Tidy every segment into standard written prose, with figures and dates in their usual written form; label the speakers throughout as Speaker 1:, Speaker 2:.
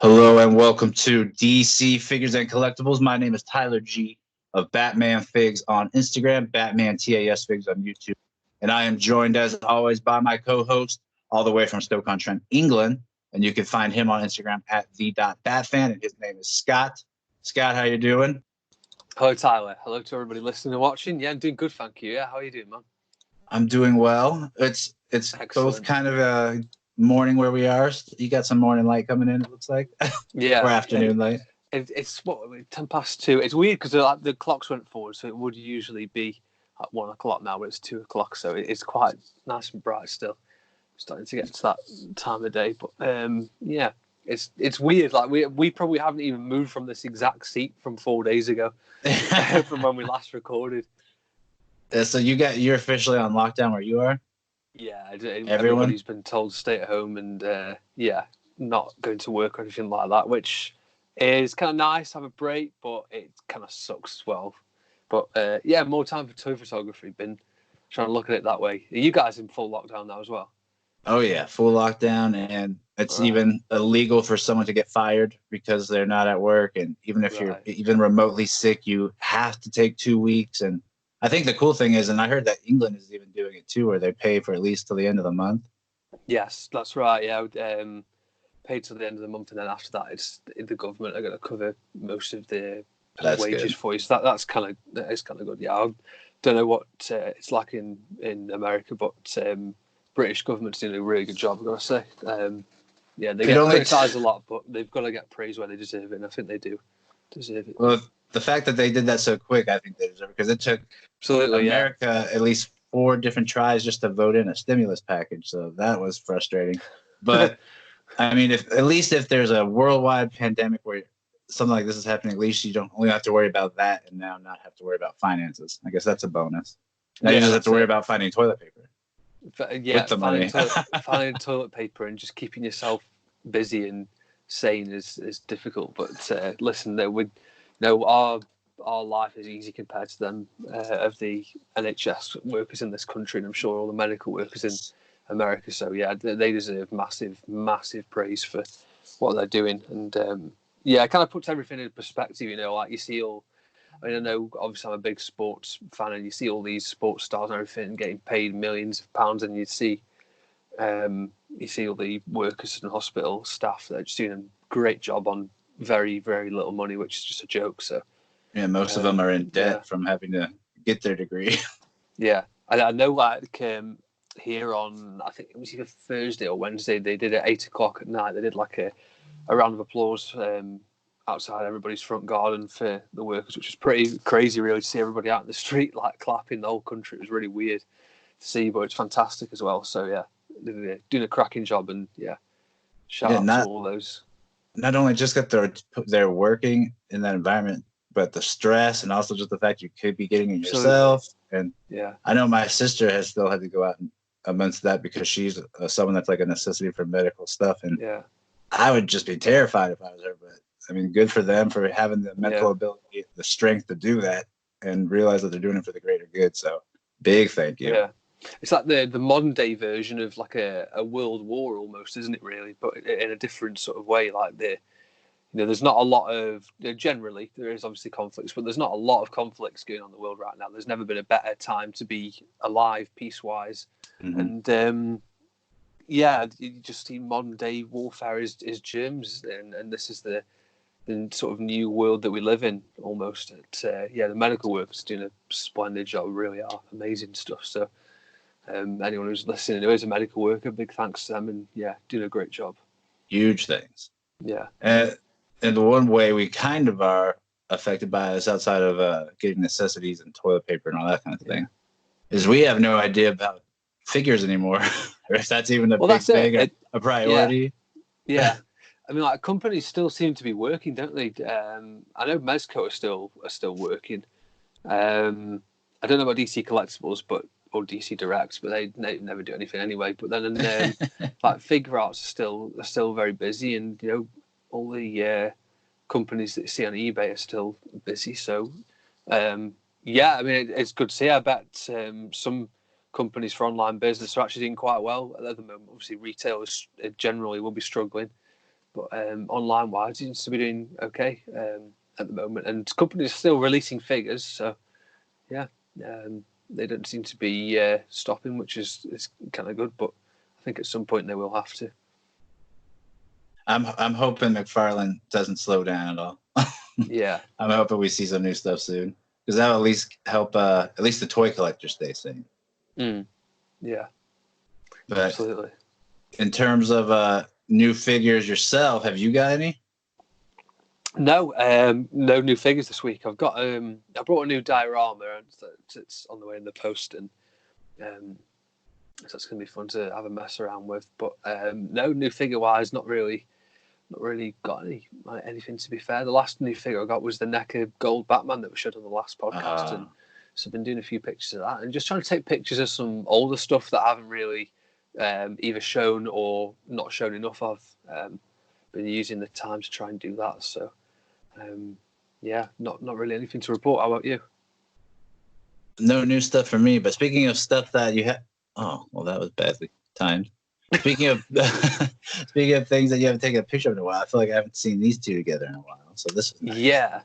Speaker 1: Hello and welcome to DC Figures and Collectibles. My name is Tyler G of Batman Figs on Instagram, Batman TAS Figs on YouTube. And I am joined as always by my co-host all the way from Stoke-on-Trent, England. And you can find him on Instagram at the.batfan. And his name is Scott. Scott, how you doing?
Speaker 2: Hello, Tyler. Hello to everybody listening and watching. Yeah, I'm doing good, thank you. Yeah, how are you doing, man?
Speaker 1: I'm doing well. It's
Speaker 2: Excellent.
Speaker 1: both kind of a morning where we are. You got some morning light coming in, it looks like.
Speaker 2: Yeah.
Speaker 1: Or afternoon light.
Speaker 2: It's 2:10. It's weird because the clocks went forward, so it would usually be at 1 o'clock now, but it's 2 o'clock, so it's quite nice and bright still. Starting to get to that time of day, but yeah, it's weird. Like we probably haven't even moved from this exact seat from 4 days ago, from when we last recorded.
Speaker 1: So you're officially on lockdown where you are?
Speaker 2: Yeah, everybody's been told to stay at home and not going to work or anything like that, which is kind of nice, have a break, but it kind of sucks as well. But more time for toy photography. Been trying to look at it that way. Are you guys in full lockdown now as well?
Speaker 1: Oh yeah, full lockdown, and it's even illegal for someone to get fired because they're not at work, and even if you're even remotely sick, you have to take 2 weeks. And I think the cool thing is, and I heard that England is even doing it too, where they pay for at least till the end of the month.
Speaker 2: Yes, that's right. Yeah, pay till the end of the month, and then after that, it's the government are going to cover most of the wages for you. So that's kind of good. Yeah, I don't know what it's like in America, but British government's doing a really good job, I've got to say. They get criticised a lot, but they've got to get praise where they deserve it, and I think they do deserve it.
Speaker 1: Well, the fact that they did that so quick, I think they deserve it, because it took America at least 4 different tries just to vote in a stimulus package, so that was frustrating. But I mean, if there's a worldwide pandemic where something like this is happening, at least you don't only have to worry about that, and now not have to worry about finances. I guess that's a bonus. Now you just have to worry about finding toilet paper.
Speaker 2: Yeah, finding toilet paper and just keeping yourself busy and sane is difficult. But listen, our life is easy compared to them of the NHS workers in this country, and I'm sure all the medical workers in America. So yeah, they deserve massive praise for what they're doing, and it kind of puts everything in perspective. Like you see all. I mean, I know obviously I'm a big sports fan, and you see all these sports stars and everything getting paid millions of pounds, and you see all the workers and hospital staff that are just doing a great job on very, very little money, which is just a joke. So
Speaker 1: yeah, most of them are in debt from having to get their degree.
Speaker 2: Yeah, I know. Like here on, I think it was either Thursday or Wednesday, they did at 8 o'clock at night. They did like a round of applause outside everybody's front garden for the workers, which was pretty crazy, really, to see everybody out in the street like clapping. The whole country. It was really weird to see, but it's fantastic as well. So yeah, they're doing a cracking job, and shout out to all those.
Speaker 1: Not only just that they're working in that environment, but the stress, and also just the fact you could be getting it yourself. And I know my sister has still had to go out amongst that because she's someone that's like a necessity for medical stuff, and I would just be terrified if I was her. But I mean, good for them for having the mental ability, the strength to do that, and realize that they're doing it for the greater good. So big thank you.
Speaker 2: Yeah, it's like the modern day version of like a world war almost, isn't it? Really, but in a different sort of way. Like there's not a lot of generally there is obviously conflicts, but there's not a lot of conflicts going on in the world right now. There's never been a better time to be alive, peace wise, and you just see modern day warfare is germs, and this is the sort of new world that we live in almost. The medical workers are doing a splendid job, really are amazing stuff. So anyone who's listening who is a medical worker, big thanks to them, and doing a great job.
Speaker 1: Huge things.
Speaker 2: Yeah.
Speaker 1: And the one way we kind of are affected by this, outside of getting necessities and toilet paper and all that kind of thing, is we have no idea about figures anymore, or if that's even a big thing, a priority.
Speaker 2: Yeah. I mean, like companies still seem to be working, don't they? I know Mezco are still working. I don't know about DC Collectibles, or DC Direct, but they never do anything anyway. But then, like Figuarts are still very busy, and all the companies that you see on eBay are still busy. So, I mean, it's good to see. I bet some companies for online business are actually doing quite well at the moment. Obviously, retailers generally will be struggling. But online wise, he seems to be doing okay at the moment, and companies are still releasing figures. So yeah, they don't seem to be stopping, which is kind of good. But I think at some point they will have to.
Speaker 1: I'm hoping McFarlane doesn't slow down at all.
Speaker 2: Yeah,
Speaker 1: I'm hoping we see some new stuff soon, because that'll at least help at least the toy collector stay sane.
Speaker 2: Yeah,
Speaker 1: but
Speaker 2: absolutely.
Speaker 1: In terms of new figures yourself, have you got any?
Speaker 2: No, no new figures this week. I've got I brought a new diorama, and it's on the way in the post, and so it's going to be fun to have a mess around with. But no, new figure wise, not really got anything, to be fair. The last new figure I got was the NECA Gold Batman that we showed on the last podcast, and so I've been doing a few pictures of that and just trying to take pictures of some older stuff that I haven't really either shown or not shown enough of. Been using the time to try and do that. So yeah, not really anything to report. How about you?
Speaker 1: No new stuff for me. But speaking of stuff that you have, oh well, that was badly timed. Speaking of things that you haven't taken a picture of in a while, I feel like I haven't seen these two together in a while. So this is nice.
Speaker 2: Yeah,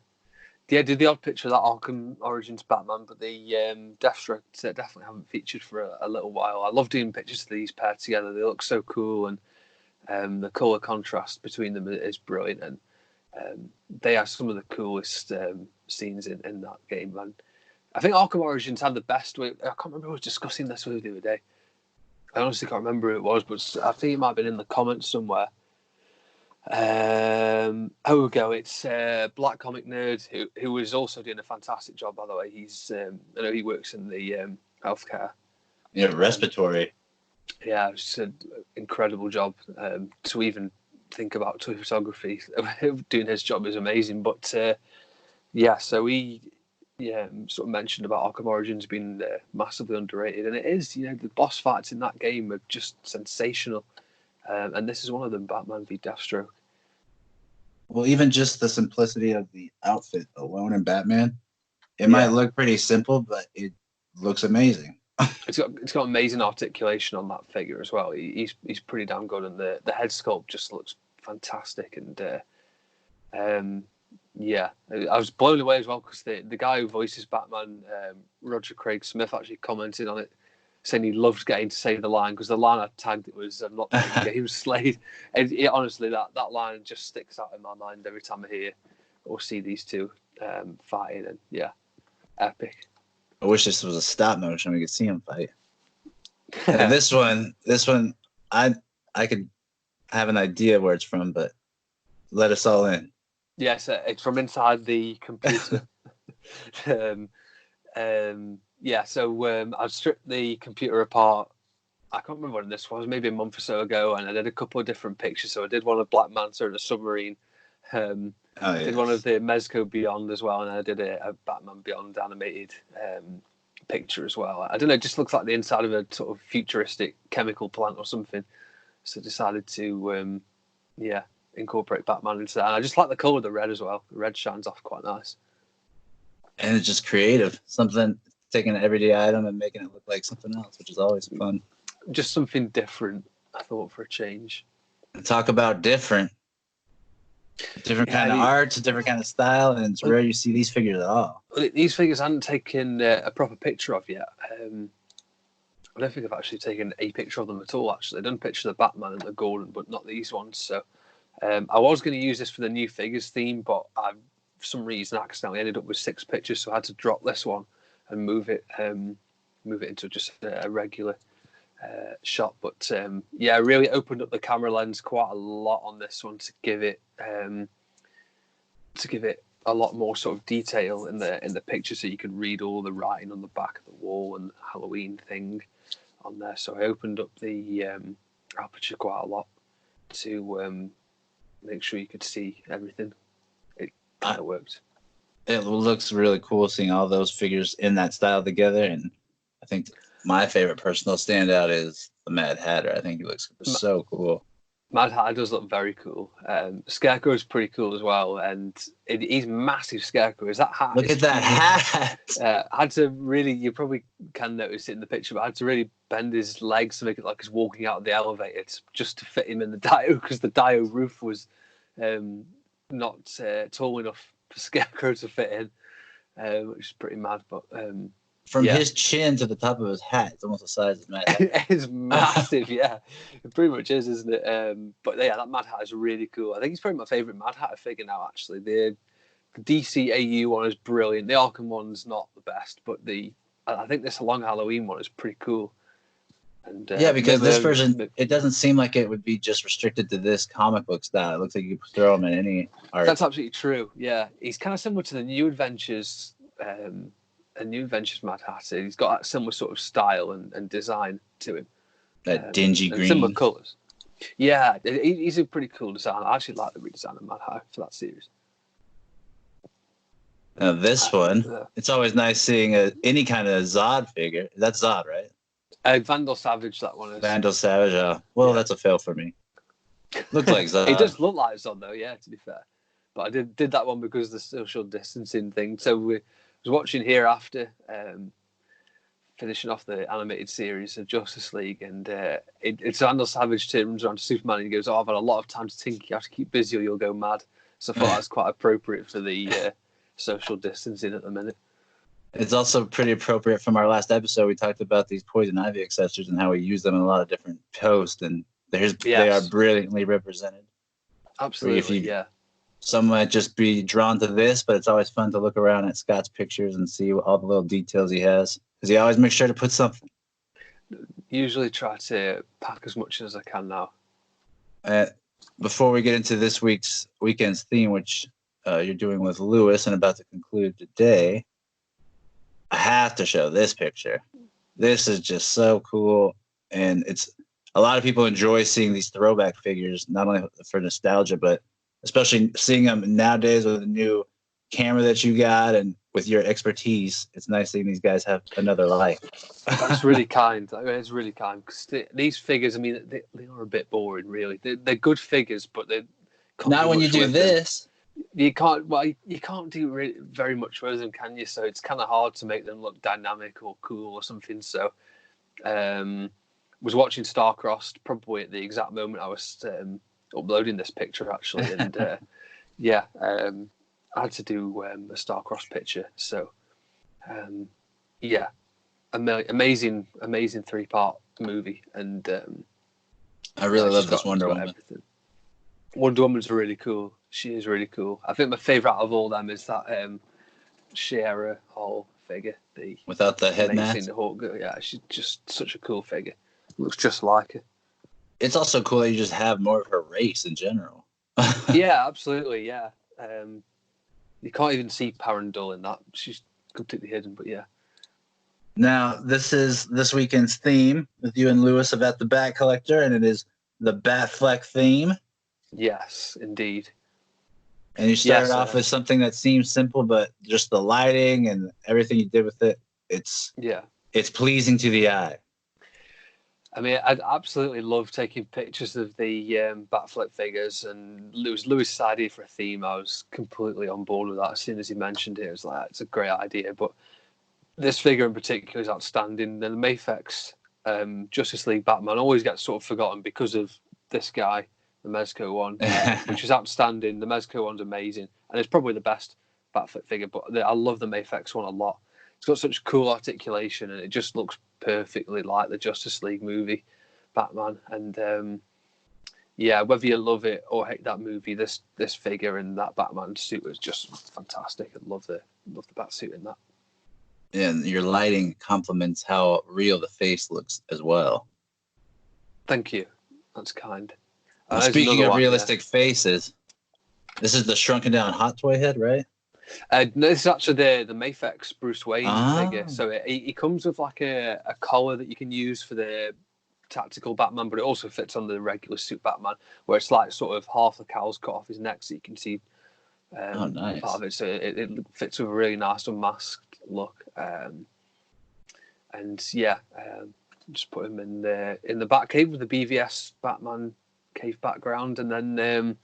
Speaker 2: did the odd picture of that Arkham Origins Batman, but the Deathstroke definitely haven't featured for a little while. I love doing pictures of these paired together. They look so cool, and the colour contrast between them is brilliant, and they are some of the coolest scenes in that game. And I think Arkham Origins had the best way. I can't remember who was discussing this with you the other day. I honestly can't remember who it was, but I think it might have been in the comments somewhere. Oh, we go. It's Black Comic Nerd, who is also doing a fantastic job, by the way. He's I know he works in the healthcare.
Speaker 1: Yeah, respiratory.
Speaker 2: Yeah, it's an incredible job. To even think about toy photography, doing his job is amazing. But yeah, so he sort of mentioned about Arkham Origins being massively underrated, and it is. The boss fights in that game are just sensational, and this is one of them, Batman v Deathstroke.
Speaker 1: Well, even just the simplicity of the outfit alone in Batman, it might look pretty simple, but it looks amazing.
Speaker 2: It's got amazing articulation on that figure as well. He's pretty damn good, and the head sculpt just looks fantastic, and yeah, I was blown away as well because the guy who voices Batman, Roger Craig Smith, actually commented on it, saying he loves getting to say the line, because the line I tagged it was "I'm not playing the game, Slade." And honestly, that line just sticks out in my mind every time I hear or see these two fighting, and yeah, epic.
Speaker 1: I wish this was a stop motion. We could see them fight. This one, I could have an idea where it's from, but let us all in.
Speaker 2: Yes, it's from inside the computer. Yeah, so I've stripped the computer apart. I can't remember when this was, maybe a month or so ago, and I did a couple of different pictures. So I did one of Black Manta in a submarine. Did one of the Mezco Beyond as well, and I did a Batman Beyond animated picture as well. I don't know, it just looks like the inside of a sort of futuristic chemical plant or something. So I decided to, incorporate Batman into that. And I just like the colour of the red as well. The red shines off quite nice.
Speaker 1: And it's just creative. Something, taking an everyday item and making it look like something else, which is always fun.
Speaker 2: Just something different, I thought, for a change.
Speaker 1: And talk about different kind of art, a different kind of style, and it's rare you see these figures at all.
Speaker 2: These figures I hadn't taken a proper picture of yet. I don't think I've actually taken a picture of them at all, actually. I've done a picture of the Batman and the Gordon, but not these ones. So I was going to use this for the new figures theme, but I, for some reason, accidentally ended up with 6 pictures, so I had to drop this one and move it into just a regular shot. But I really opened up the camera lens quite a lot on this one to give it a lot more sort of detail in the picture, so you could read all the writing on the back of the wall and the Halloween thing on there. So I opened up the aperture quite a lot to make sure you could see everything. It kind of worked.
Speaker 1: It looks really cool seeing all those figures in that style together, and I think my favorite personal standout is the Mad Hatter. I think he looks so cool.
Speaker 2: Mad Hatter does look very cool. Scarecrow is pretty cool as well, and he's massive. Scarecrow is that hat.
Speaker 1: Look at that hat.
Speaker 2: I had to really, you probably can notice it in the picture, but I had to really bend his legs to make it like he's walking out of the elevator just to fit him in the Dio, because the Dio roof was not tall enough for Scarecrow to fit in, which is pretty mad. But
Speaker 1: from his chin to the top of his hat, it's almost the size of Mad Hat.
Speaker 2: It's massive, yeah. It pretty much is, isn't it? But yeah, that Mad Hat is really cool. I think it's probably my favourite Mad Hatter figure now, actually. The DC AU one is brilliant. The Arkham one's not the best, but I think this Long Halloween one is pretty cool. And
Speaker 1: because this version, it doesn't seem like it would be just restricted to this comic book style. It looks like you could throw him in any art.
Speaker 2: That's absolutely true, yeah. He's kind of similar to the New Adventures Mad Hatter. He's got that similar sort of style and design to him.
Speaker 1: That dingy green.
Speaker 2: Similar colours. Yeah, he's a pretty cool design. I actually like the redesign of Mad Hatter for that series.
Speaker 1: Now this one, it's always nice seeing any kind of Zod figure. That's Zod, right?
Speaker 2: Vandal Savage, that one is.
Speaker 1: Vandal Savage, that's a fail for me. Looked like Zod.
Speaker 2: It does look like Zod, though, yeah, to be fair. But I did that one because of the social distancing thing. So we was watching Hereafter, finishing off the animated series of Justice League, and it's Vandal Savage turns around to Superman and he goes, I've had a lot of time to think, you have to keep busy or you'll go mad. So I thought that's quite appropriate for the social distancing at the minute.
Speaker 1: It's also pretty appropriate from our last episode. We talked about these poison ivy accessories and how we use them in a lot of different posts, and they are brilliantly represented.
Speaker 2: Absolutely,
Speaker 1: Some might just be drawn to this, but it's always fun to look around at Scott's pictures and see all the little details he has, because he always makes sure to put something.
Speaker 2: Usually try to pack as much as I can now.
Speaker 1: Before we get into this weekend's theme, which you're doing with Lewis and about to conclude today, I have to show this picture. This is just so cool, and it's a lot of people enjoy seeing these throwback figures, not only for nostalgia, but especially seeing them nowadays with a new camera that you got and with your expertise. It's nice seeing these guys have another life.
Speaker 2: That's really kind. It's really kind, because these figures, I mean, they are a bit boring, really. They're good figures, but they're
Speaker 1: not when you do this.
Speaker 2: You can't do really very much with them, can you? So it's kind of hard to make them look dynamic or cool or something. So was watching Starcrossed probably at the exact moment I was uploading this picture, actually, and I had to do a Starcrossed picture. So amazing 3-part movie, and
Speaker 1: I really love this Wonder Woman.
Speaker 2: Everything. Wonder Woman's really cool. She is really cool. I think my favourite out of all them is that Shiera Hall figure.
Speaker 1: Without the head mask?
Speaker 2: Yeah, she's just such a cool figure. Looks just like her.
Speaker 1: It's also cool that you just have more of her race in general.
Speaker 2: Yeah, absolutely, yeah. You can't even see Parandul in that. She's completely hidden, but yeah.
Speaker 1: Now, this is this weekend's theme with you and Lewis about the Bat Collector, and it is the Batfleck theme.
Speaker 2: Yes, indeed.
Speaker 1: And you started off with something that seems simple, but just the lighting and everything you did with it, it's pleasing to the eye.
Speaker 2: I mean, I'd absolutely love taking pictures of the Batfleck figures, and Lewis' idea for a theme, I was completely on board with that. As soon as he mentioned it, I was like, it's a great idea. But this figure in particular is outstanding. The Mafex Justice League Batman always gets sort of forgotten because of this guy, the Mezco one, which is outstanding. The Mezco one's amazing, and it's probably the best Batfleck figure, but I love the Mafex one a lot. It's got such cool articulation, and it just looks perfectly like the Justice League movie Batman. And whether you love it or hate that movie, this figure and that Batman suit was just fantastic. I love the bat suit in that.
Speaker 1: And your lighting complements how real the face looks as well.
Speaker 2: Thank you. That's kind.
Speaker 1: Speaking of realistic faces, this is the shrunken down Hot Toy head, right?
Speaker 2: No, this is actually the Mafex Bruce Wayne figure. So he comes with like a collar that you can use for the tactical Batman, but it also fits on the regular suit Batman, where it's like sort of half the cowl's cut off his neck, so you can see
Speaker 1: nice.
Speaker 2: part of it. So it fits with a really nice unmasked look. Just put him in the Batcave with the BVS Batman cave background, and then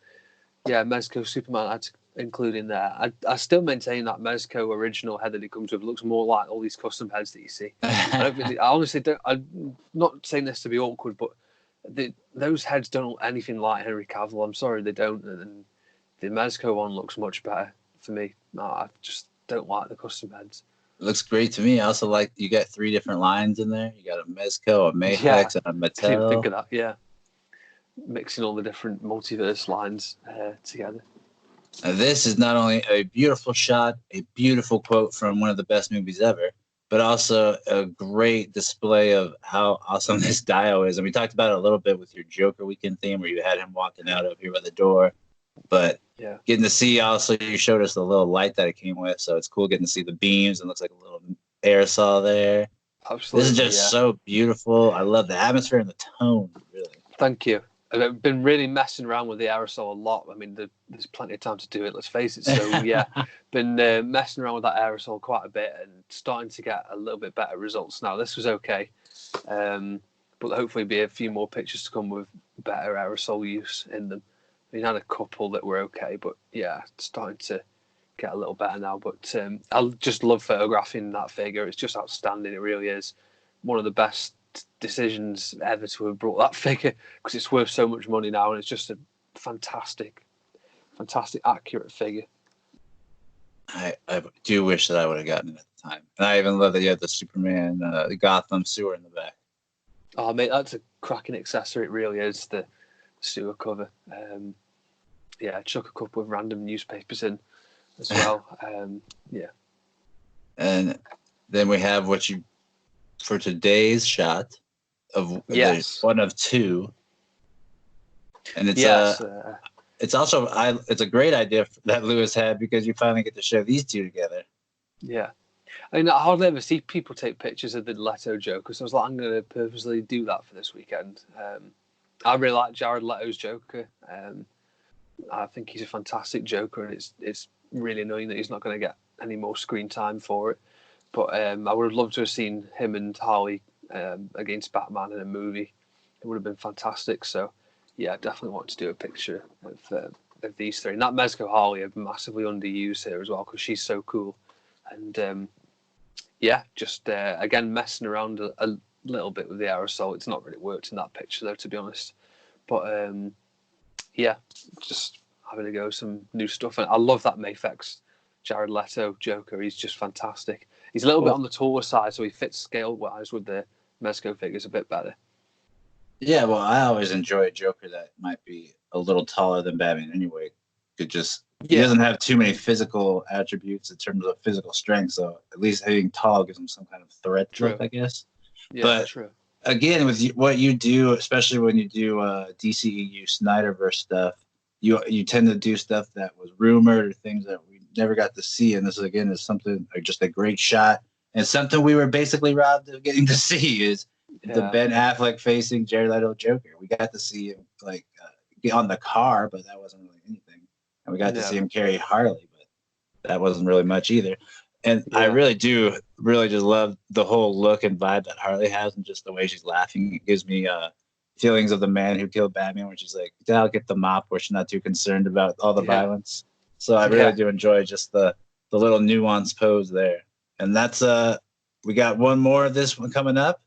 Speaker 2: Mezco Superman I had to include in there. I still maintain that Mezco original head that he comes with looks more like all these custom heads that you see. I honestly don't. I'm not saying this to be awkward, but those heads don't look anything like Henry Cavill. I'm sorry, they don't. And the Mezco one looks much better for me. No, I just don't like the custom heads.
Speaker 1: It looks great to me. I also like you got 3 different lines in there. You got a Mezco, a Mayhex, and a Mattel.
Speaker 2: I didn't think of that. Yeah, mixing all the different multiverse lines together.
Speaker 1: Now, this is not only a beautiful shot, a beautiful quote from one of the best movies ever, but also a great display of how awesome this dial is. And we talked about it a little bit with your Joker Weekend theme, where you had him walking out up here by the door. But getting to see also, you showed us the little light that it came with, so it's cool getting to see the beams. It looks like a little aerosol there.
Speaker 2: Absolutely,
Speaker 1: this is just so beautiful. I love the atmosphere and the tone, really.
Speaker 2: Thank you. I've been really messing around with the aerosol a lot. I mean, there's plenty of time to do it, let's face it. So, yeah, been messing around with that aerosol quite a bit and starting to get a little bit better results now. This was okay, but hopefully be a few more pictures to come with better aerosol use in them. We had a couple that were okay, but yeah, it's starting to get a little better now. But I just love photographing that figure. It's just outstanding. It really is one of the best decisions ever to have brought that figure, because it's worth so much money now, and it's just a fantastic accurate figure.
Speaker 1: I do wish that I would have gotten it at the time. And I even love that you had the Superman, the Gotham sewer in the back.
Speaker 2: Oh mate, that's a cracking accessory. It really is, the sewer cover. Chuck a couple of random newspapers in as well.
Speaker 1: And then we have what you, for today's shot of one of 2, and it's it's also it's a great idea that Lewis had, because you finally get to show these 2 together.
Speaker 2: Yeah, I mean, I hardly ever see people take pictures of the Leto Joker, so I was like, I'm going to purposely do that for this weekend. I really like Jared Leto's Joker. I think he's a fantastic Joker, and it's really annoying that he's not going to get any more screen time for it. But I would have loved to have seen him and Harley against Batman in a movie. It would have been fantastic. So, yeah, I definitely want to do a picture of these 3. And that Mezco Harley are massively underused here as well, because she's so cool. And, just, again, messing around a little bit with the aerosol. It's not really worked in that picture, though, to be honest. But, just having to go some new stuff. And I love that Mayfex Jared Leto Joker. He's just fantastic. He's a little bit on the taller side, so he fits scale-wise with the Mezco figures a bit better.
Speaker 1: Yeah, well, I always enjoy a Joker that might be a little taller than Batman anyway. He doesn't have too many physical attributes in terms of physical strength, so at least being tall gives him some kind of threat to it, I guess.
Speaker 2: Yeah,
Speaker 1: but
Speaker 2: true.
Speaker 1: Again, with what you do, especially when you do DCEU Snyderverse stuff, you tend to do stuff that was rumored or things that we never got to see. And this, again, is something, just a great shot. And something we were basically robbed of getting to see is the Ben Affleck facing Jared Leto Joker. We got to see him get on the car, but that wasn't really anything. And we got to see him carry Harley, but that wasn't really much either. And I really do just love the whole look and vibe that Harley has, and just the way she's laughing. It gives me feelings of The Man Who Killed Batman, where she's like, I'll get the mop, where she's not too concerned about all the violence. So I really do enjoy just the little nuanced pose there. And that's we got one more of this one coming up.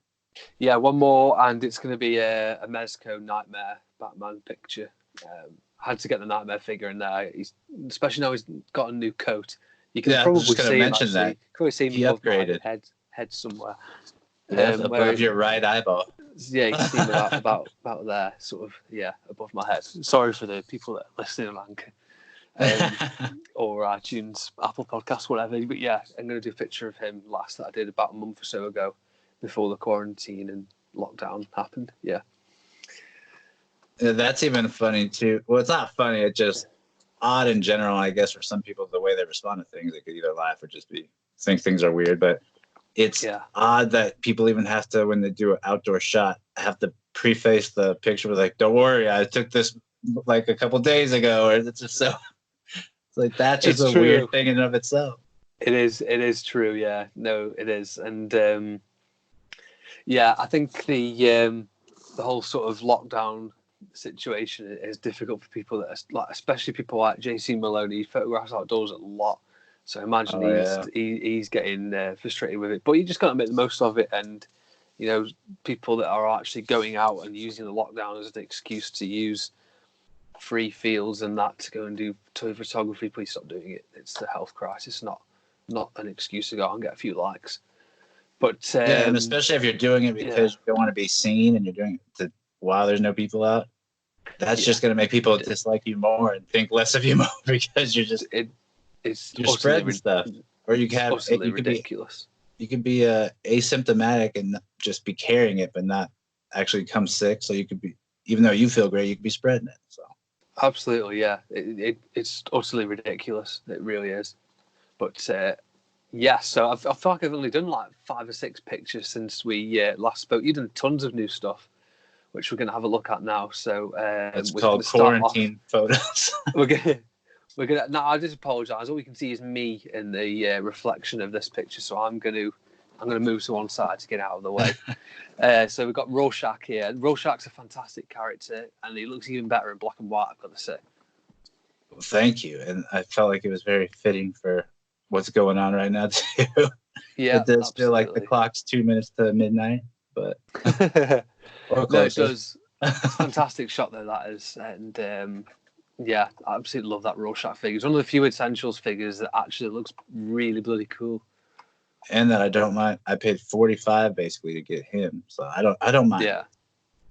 Speaker 2: Yeah, one more, and it's going to be a Mezco Nightmare Batman picture. Had to get the Nightmare figure in there, especially now he's got a new coat. You can probably see him, actually. You can probably see him above my head somewhere.
Speaker 1: Above your right eyeball.
Speaker 2: Yeah, you can see him about there, sort of, above my head. Sorry for the people that are listening on Anchor. Or iTunes, Apple Podcasts, whatever. But yeah, I'm going to do a picture of him last that I did about a month or so ago, before the quarantine and lockdown happened. Yeah.
Speaker 1: That's even funny too. Well, it's not funny. It's just odd in general, I guess, for some people, the way they respond to things. They could either laugh or just think things are weird. But it's odd that people even have to, when they do an outdoor shot, have to preface the picture with like, "Don't worry, I took this like a couple days ago," or it's just so. It's like that's just a weird thing in and of itself.
Speaker 2: It is true. Yeah, no, it is, and I think the whole sort of lockdown situation is difficult for people that are, like, especially people like JC Maloney. He photographs outdoors a lot, so I imagine he's getting frustrated with it. But you just got to make the most of it, and people that are actually going out and using the lockdown as an excuse to use free fields and that to go and do toy photography, please stop doing it. It's the health crisis, not an excuse to go out and get a few likes. But
Speaker 1: yeah, and especially if you're doing it because you don't want to be seen and you're doing it while there's no people out, that's just going to make people dislike you more and think less of you more because you're just you're spreading stuff. Or you can have
Speaker 2: ridiculous.
Speaker 1: You could be asymptomatic and just be carrying it, but not actually come sick. So you could be, even though you feel great, you could be spreading it. So
Speaker 2: absolutely, yeah, it's utterly ridiculous. It really is. But so I feel like I've only done like 5 or 6 pictures since we last spoke. You've done tons of new stuff, which we're going to have a look at now. So
Speaker 1: it's called quarantine photos.
Speaker 2: We're gonna. No, I just apologise. All we can see is me in the reflection of this picture. So I'm gonna move to one side to get out of the way. So we've got Rorschach here. Rorschach's a fantastic character, and he looks even better in black and white, I've got to say.
Speaker 1: Well, thank you, and I felt like it was very fitting for what's going on right now too.
Speaker 2: Yeah,
Speaker 1: it does feel like the clock's 2 minutes to midnight, but
Speaker 2: no, it does. It's a fantastic shot though, that is, and yeah, I absolutely love that Rorschach figure. It's one of the few Essentials figures that actually looks really bloody cool.
Speaker 1: And that I don't mind. I paid $45 basically to get him, so I don't mind.
Speaker 2: Yeah,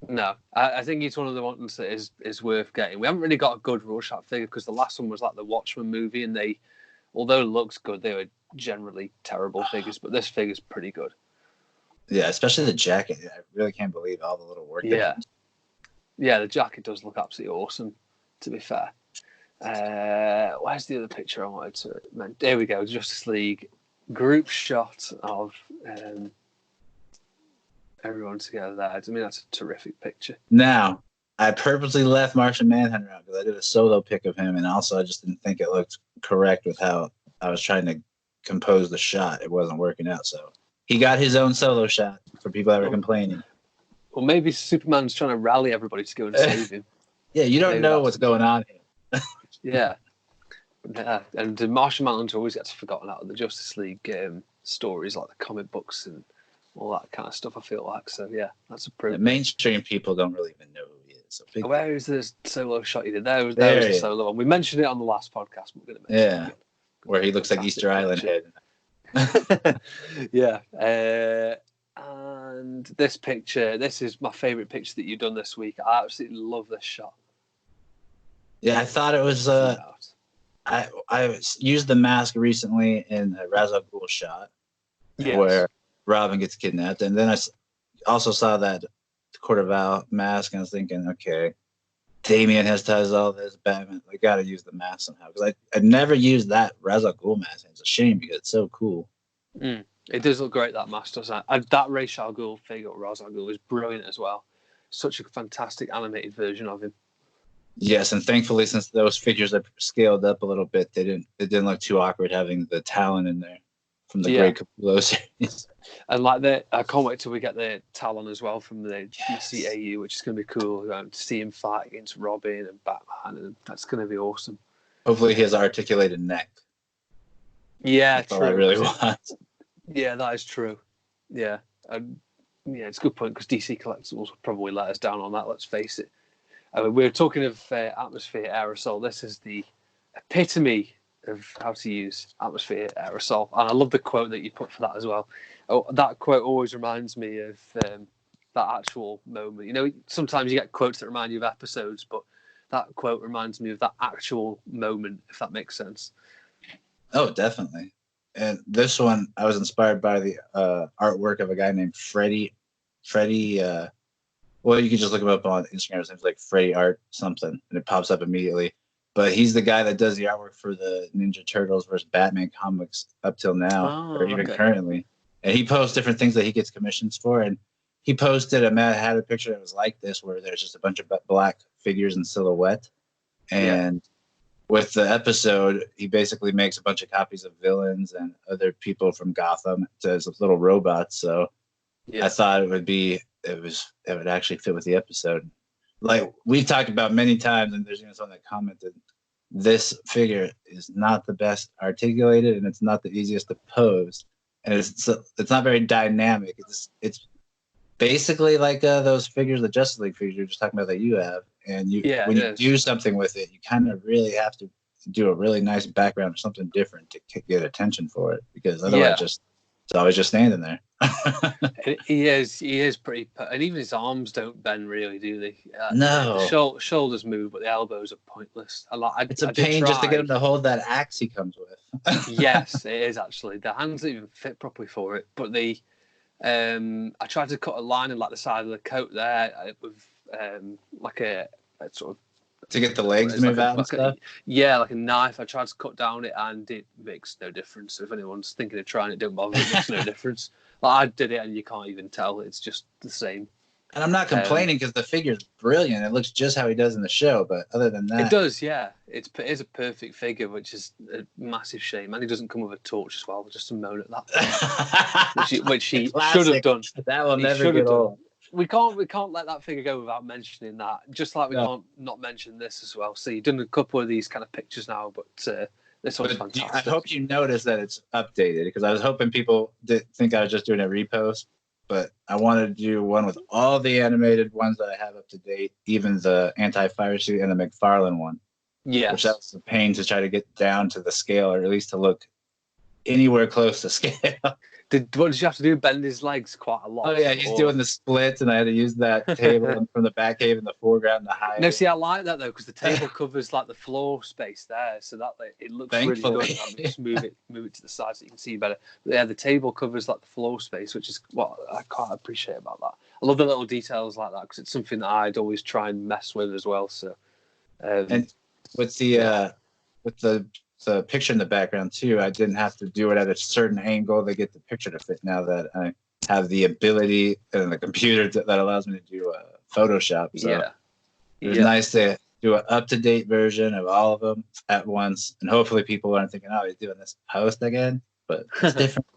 Speaker 2: no, I think he's one of the ones that is worth getting. We haven't really got a good Rorschach figure because the last one was like the Watchmen movie, and they, although it looks good, they were generally terrible figures. But this figure's pretty good.
Speaker 1: Yeah, especially the jacket. I really can't believe all the little work.
Speaker 2: Yeah, the jacket does look absolutely awesome. To be fair, where's the other picture I wanted to mention? There we go, Justice League group shot of everyone together there. I mean, that's a terrific picture.
Speaker 1: Now, I purposely left Martian Manhunter out because I did a solo pic of him, and also I just didn't think it looked correct with how I was trying to compose the shot. It wasn't working out, so he got his own solo shot for people that were complaining.
Speaker 2: Well, maybe Superman's trying to rally everybody to go and save him.
Speaker 1: Yeah, you don't know what's going on here.
Speaker 2: Yeah. And Martian Manhunter always gets forgotten out of the Justice League stories, like the comic books and all that kind of stuff, I feel like. So, yeah, that's a pretty...
Speaker 1: mainstream people don't really even know who he is. So
Speaker 2: where is this solo shot you did? There was the solo one. We mentioned it on the last podcast, but we're going to mention it again.
Speaker 1: Where he looks like Easter Island head.
Speaker 2: Yeah. And this picture, this is my favourite picture that you've done this week. I absolutely love this shot.
Speaker 1: Yeah, I thought it was... I used the mask recently in a Ra's al Ghul shot where Robin gets kidnapped. And then I also saw that Court of Owl mask, and I was thinking, okay, Damian has ties to all this, Batman. I got to use the mask somehow. Because I never used that Ra's al Ghul mask. It's a shame because it's so cool.
Speaker 2: It does look great, that mask, doesn't it? That Ra's al Ghul figure, Ra's al Ghul, is brilliant as well. Such a fantastic animated version of him.
Speaker 1: Yes, and thankfully, since those figures are scaled up a little bit, it didn't look too awkward having the Talon in there from the Great Capullo series.
Speaker 2: And like I can't wait till we get the Talon as well from the DCAU, which is going to be cool. To see him fight against Robin and Batman, and that's going to be awesome.
Speaker 1: Hopefully, he has an articulated neck.
Speaker 2: Yeah,
Speaker 1: that's true. All I really want.
Speaker 2: Yeah, that is true. Yeah, it's a good point because DC Collectibles will probably let us down on that. Let's face it. We're talking of atmosphere aerosol. This is the epitome of how to use atmosphere aerosol. And I love the quote that you put for that as well. Oh, that quote always reminds me of that actual moment. You know, sometimes you get quotes that remind you of episodes, but that quote reminds me of that actual moment, if that makes sense.
Speaker 1: Oh, definitely. And this one, I was inspired by the artwork of a guy named Freddie. Well, you can just look him up on Instagram. His name's like Freddy Art something, and it pops up immediately. But he's the guy that does the artwork for the Ninja Turtles versus Batman comics up till now, or even currently. And he posts different things that he gets commissions for. And he posted a Mad Hatter picture that was like this, where there's just a bunch of black figures in silhouette. And with the episode, he basically makes a bunch of copies of villains and other people from Gotham as little robots. So I thought it would actually fit with the episode. Like we've talked about many times, and there's even someone that commented, this figure is not the best articulated, and it's not the easiest to pose, and it's not very dynamic. It's basically like those figures, the Justice League figures you're just talking about that you have, And when you do something with it, you kind of really have to do a really nice background or something different to get attention for it, because otherwise it's always just standing there.
Speaker 2: He is pretty, and even his arms don't bend really, do they?
Speaker 1: No.
Speaker 2: The shoulders move, but the elbows are pointless.
Speaker 1: It's a pain just to get him to hold that axe he comes with.
Speaker 2: Yes, it is actually. The hands don't even fit properly for it. But I tried to cut a line in like the side of the coat there with like a sort of,
Speaker 1: to get the legs to move out and stuff?
Speaker 2: Like a knife. I tried to cut down it, and it makes no difference. So if anyone's thinking of trying it, don't bother. It makes no difference. Like, I did it, and you can't even tell. It's just the same.
Speaker 1: And I'm not complaining, because the figure's brilliant. It looks just how he does in the show. But other than that,
Speaker 2: it does. Yeah, it is a perfect figure, which is a massive shame. And he doesn't come with a torch as well. Just a moan at that, which he should have done.
Speaker 1: That will never get old.
Speaker 2: We can't let that figure go without mentioning that. Just like we can't not mention this as well. So you've done a couple of these kind of pictures now, but this one's fantastic.
Speaker 1: I hope you notice that it's updated, because I was hoping people didn't think I was just doing a repost, but I wanted to do one with all the animated ones that I have up to date, even the anti-fire suit and the McFarlane one.
Speaker 2: Yeah,
Speaker 1: which that was a pain to try to get down to the scale, or at least to look anywhere close to scale.
Speaker 2: What did you have to do? Bend his legs quite a lot?
Speaker 1: Oh yeah, he's doing the splits, and I had to use that table from the back cave in the foreground to hide.
Speaker 2: No, see, I like that though, because the table covers like the floor space there, so that it looks really good. Just move it to the side so you can see better. But yeah, the table covers like the floor space, which is what I quite appreciate about that. I love the little details like that, because it's something that I'd always try and mess with as well. So,
Speaker 1: and with the picture in the background too, I didn't have to do it at a certain angle to get the picture to fit, now that I have the ability and the computer that allows me to do Photoshop. So it's nice to do an up-to-date version of all of them at once, and hopefully people aren't thinking, oh, he's doing this post again, but it's different.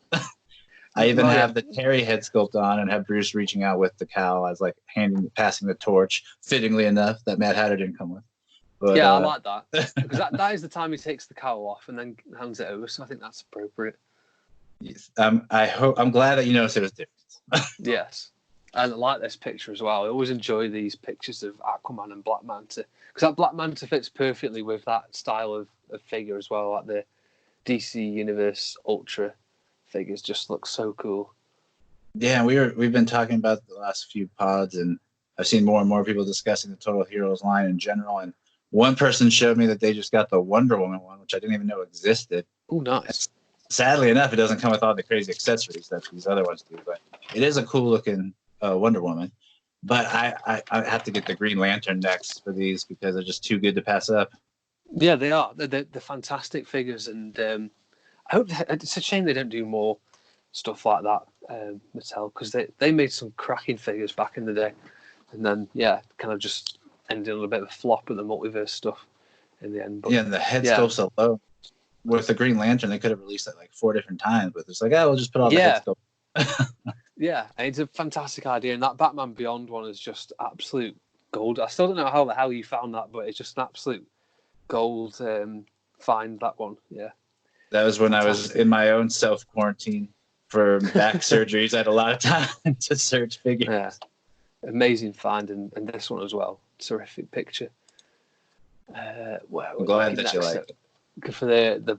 Speaker 1: I even have the Terry head sculpt on, and have Bruce reaching out with the cowl as like passing the torch, fittingly enough, that Mad Hatter didn't come with. But,
Speaker 2: I like that, because that is the time he takes the cowl off and then hands it over. So I think that's appropriate.
Speaker 1: Yes. I'm glad that you noticed it was different.
Speaker 2: Yes, and I like this picture as well. I always enjoy these pictures of Aquaman and Black Manta, because that Black Manta fits perfectly with that style of figure as well. Like the DC Universe Ultra figures just look so cool.
Speaker 1: Yeah, we've been talking about the last few pods, and I've seen more and more people discussing the Total Heroes line in general, and one person showed me that they just got the Wonder Woman one, which I didn't even know existed.
Speaker 2: Oh, nice.
Speaker 1: Sadly enough, it doesn't come with all the crazy accessories that these other ones do, but it is a cool looking Wonder Woman. But I have to get the Green Lantern next for these, because they're just too good to pass up.
Speaker 2: Yeah, they are. They're fantastic figures, and I hope it's a shame they don't do more stuff like that, Mattel, because they made some cracking figures back in the day, and then kind of just ended on a bit of a flop with the multiverse stuff in the end. But,
Speaker 1: and the head sculpt's so low. With the Green Lantern, they could have released it like 4 different times, but it's like, we'll just put all the head sculpt.
Speaker 2: Yeah, and it's a fantastic idea, and that Batman Beyond one is just absolute gold. I still don't know how the hell you found that, but it's just an absolute gold find, that one. Yeah,
Speaker 1: that was when I was in my own self-quarantine for back surgeries. I had a lot of time to search figures.
Speaker 2: Yeah, amazing find, and this one as well. Terrific picture.
Speaker 1: I'm glad that you like it.
Speaker 2: Good for the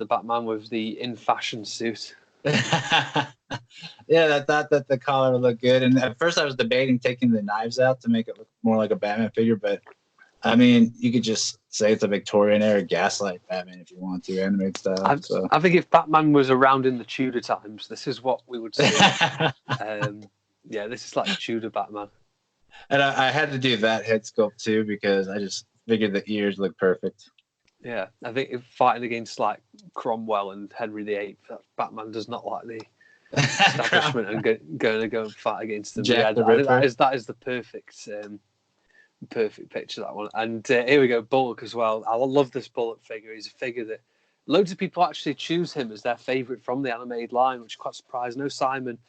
Speaker 2: Batman with the in fashion suit.
Speaker 1: I thought that the collar would look good, and at first I was debating taking the knives out to make it look more like a Batman figure, but I mean, you could just say it's a Victorian era Gaslight Batman if you want to, animate style.
Speaker 2: I think if Batman was around in the Tudor times, this is what we would see. This is like Tudor Batman.
Speaker 1: And I had to do that head sculpt too, because I just figured the ears look perfect.
Speaker 2: Yeah, I think if fighting against like Cromwell and Henry VIII, Batman does not like the establishment and going to go and fight against them. That is the perfect picture, that one. And here we go, Bullock as well. I love this Bullock figure. He's a figure that loads of people actually choose him as their favourite from the animated line, which is quite surprising. No, Simon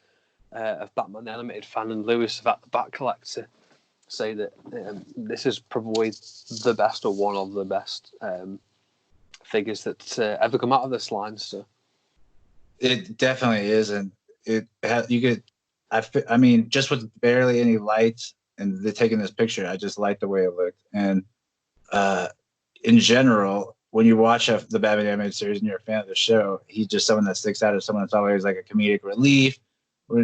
Speaker 2: of Batman the Animated Fan and Lewis of At the Bat Collector say that this is probably the best, or one of the best figures that ever come out of this line. So
Speaker 1: it definitely is, and I mean, just with barely any lights and they're taking this picture. I just like the way it looked. And in general, when you watch the Batman animated series and you're a fan of the show, he's just someone that sticks out as someone that's always like a comedic relief.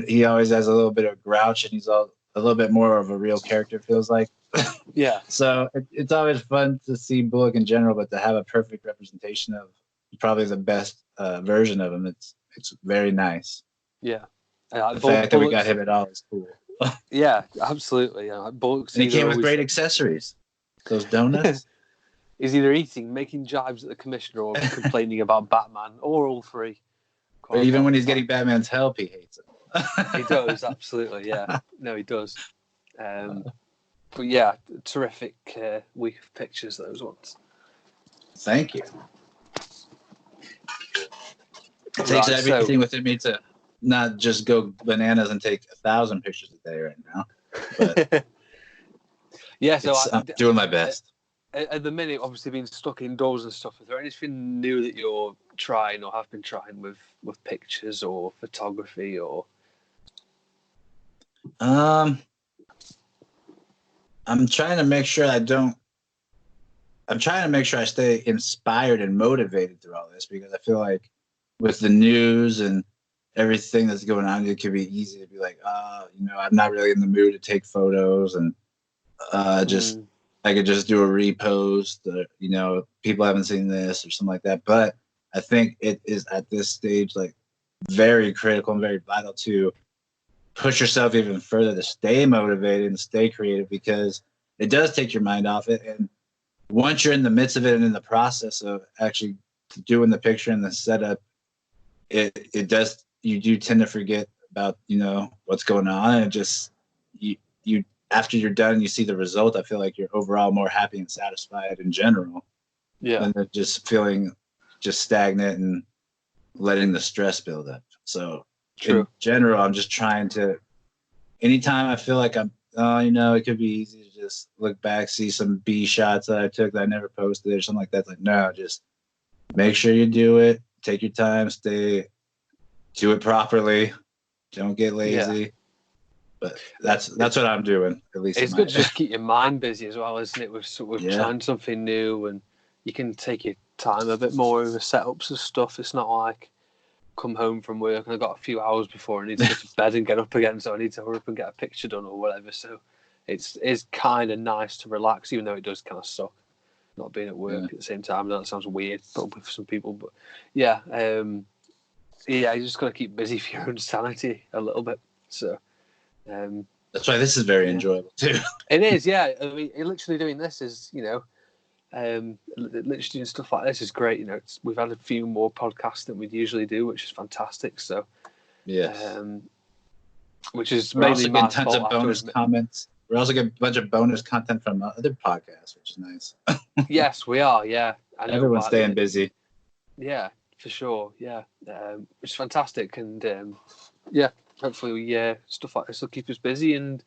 Speaker 1: He always has a little bit of grouch, and he's a little bit more of a real character, feels like.
Speaker 2: Yeah.
Speaker 1: So it's always fun to see Bullock in general, but to have a perfect representation of probably the best version of him, it's very nice.
Speaker 2: Yeah.
Speaker 1: The fact that we got him at all is cool.
Speaker 2: Yeah, absolutely.
Speaker 1: And he came with great accessories. Those donuts.
Speaker 2: He's either eating, making jibes at the commissioner, or complaining about Batman, or all three.
Speaker 1: Or even when he's getting Batman's help, he hates it.
Speaker 2: He does, absolutely, yeah. No, he does. But yeah, terrific week of pictures, those ones.
Speaker 1: Thank you. It takes everything within me to not just go bananas and take 1,000 pictures a day right now. But
Speaker 2: yeah, so
Speaker 1: I'm doing my best.
Speaker 2: At the minute, obviously being stuck indoors and stuff, is there anything new that you're trying or have been trying with pictures or photography or?
Speaker 1: I'm trying to make sure I'm trying to make sure I stay inspired and motivated through all this, because I feel like with the news and everything that's going on, it could be easy to be like, I'm not really in the mood to take photos, and I could just do a repost, people haven't seen this or something like that. But I think it is at this stage like very critical and very vital to push yourself even further to stay motivated and stay creative, because it does take your mind off it. And once you're in the midst of it and in the process of actually doing the picture and the setup, you do tend to forget about, what's going on. And just you after you're done, you see the result. I feel like you're overall more happy and satisfied in general.
Speaker 2: Yeah.
Speaker 1: Than just feeling just stagnant and letting the stress build up. So in general, I'm just trying to, anytime I feel like it could be easy to just look back, see some B shots that I took that I never posted or something like that. It's like, no, just make sure you do it. Take your time, do it properly. Don't get lazy. Yeah. But that's what I'm doing, at least.
Speaker 2: It's good to just keep your mind busy as well, isn't it? With trying something new, and you can take your time a bit more with the setups and stuff. It's not like come home from work and I've got a few hours before I need to go to bed and get up again, so I need to hurry up and get a picture done or whatever. So it's kind of nice to relax, even though it does kind of suck not being at work at the same time. I know that sounds weird, but for some people, but yeah, you just got to keep busy for your own sanity a little bit. So
Speaker 1: that's why this is very enjoyable too.
Speaker 2: It is, yeah. I mean, literally doing this is, literally doing stuff like this is great. We've had a few more podcasts than we'd usually do, which is fantastic. So, which is mainly my fault.
Speaker 1: Tons of bonus comments. We're also getting a bunch of bonus content from other podcasts, which is nice.
Speaker 2: Yes, we are. Yeah,
Speaker 1: everyone's staying busy.
Speaker 2: Yeah, for sure. Yeah, which is fantastic, and hopefully, stuff like this will keep us busy, and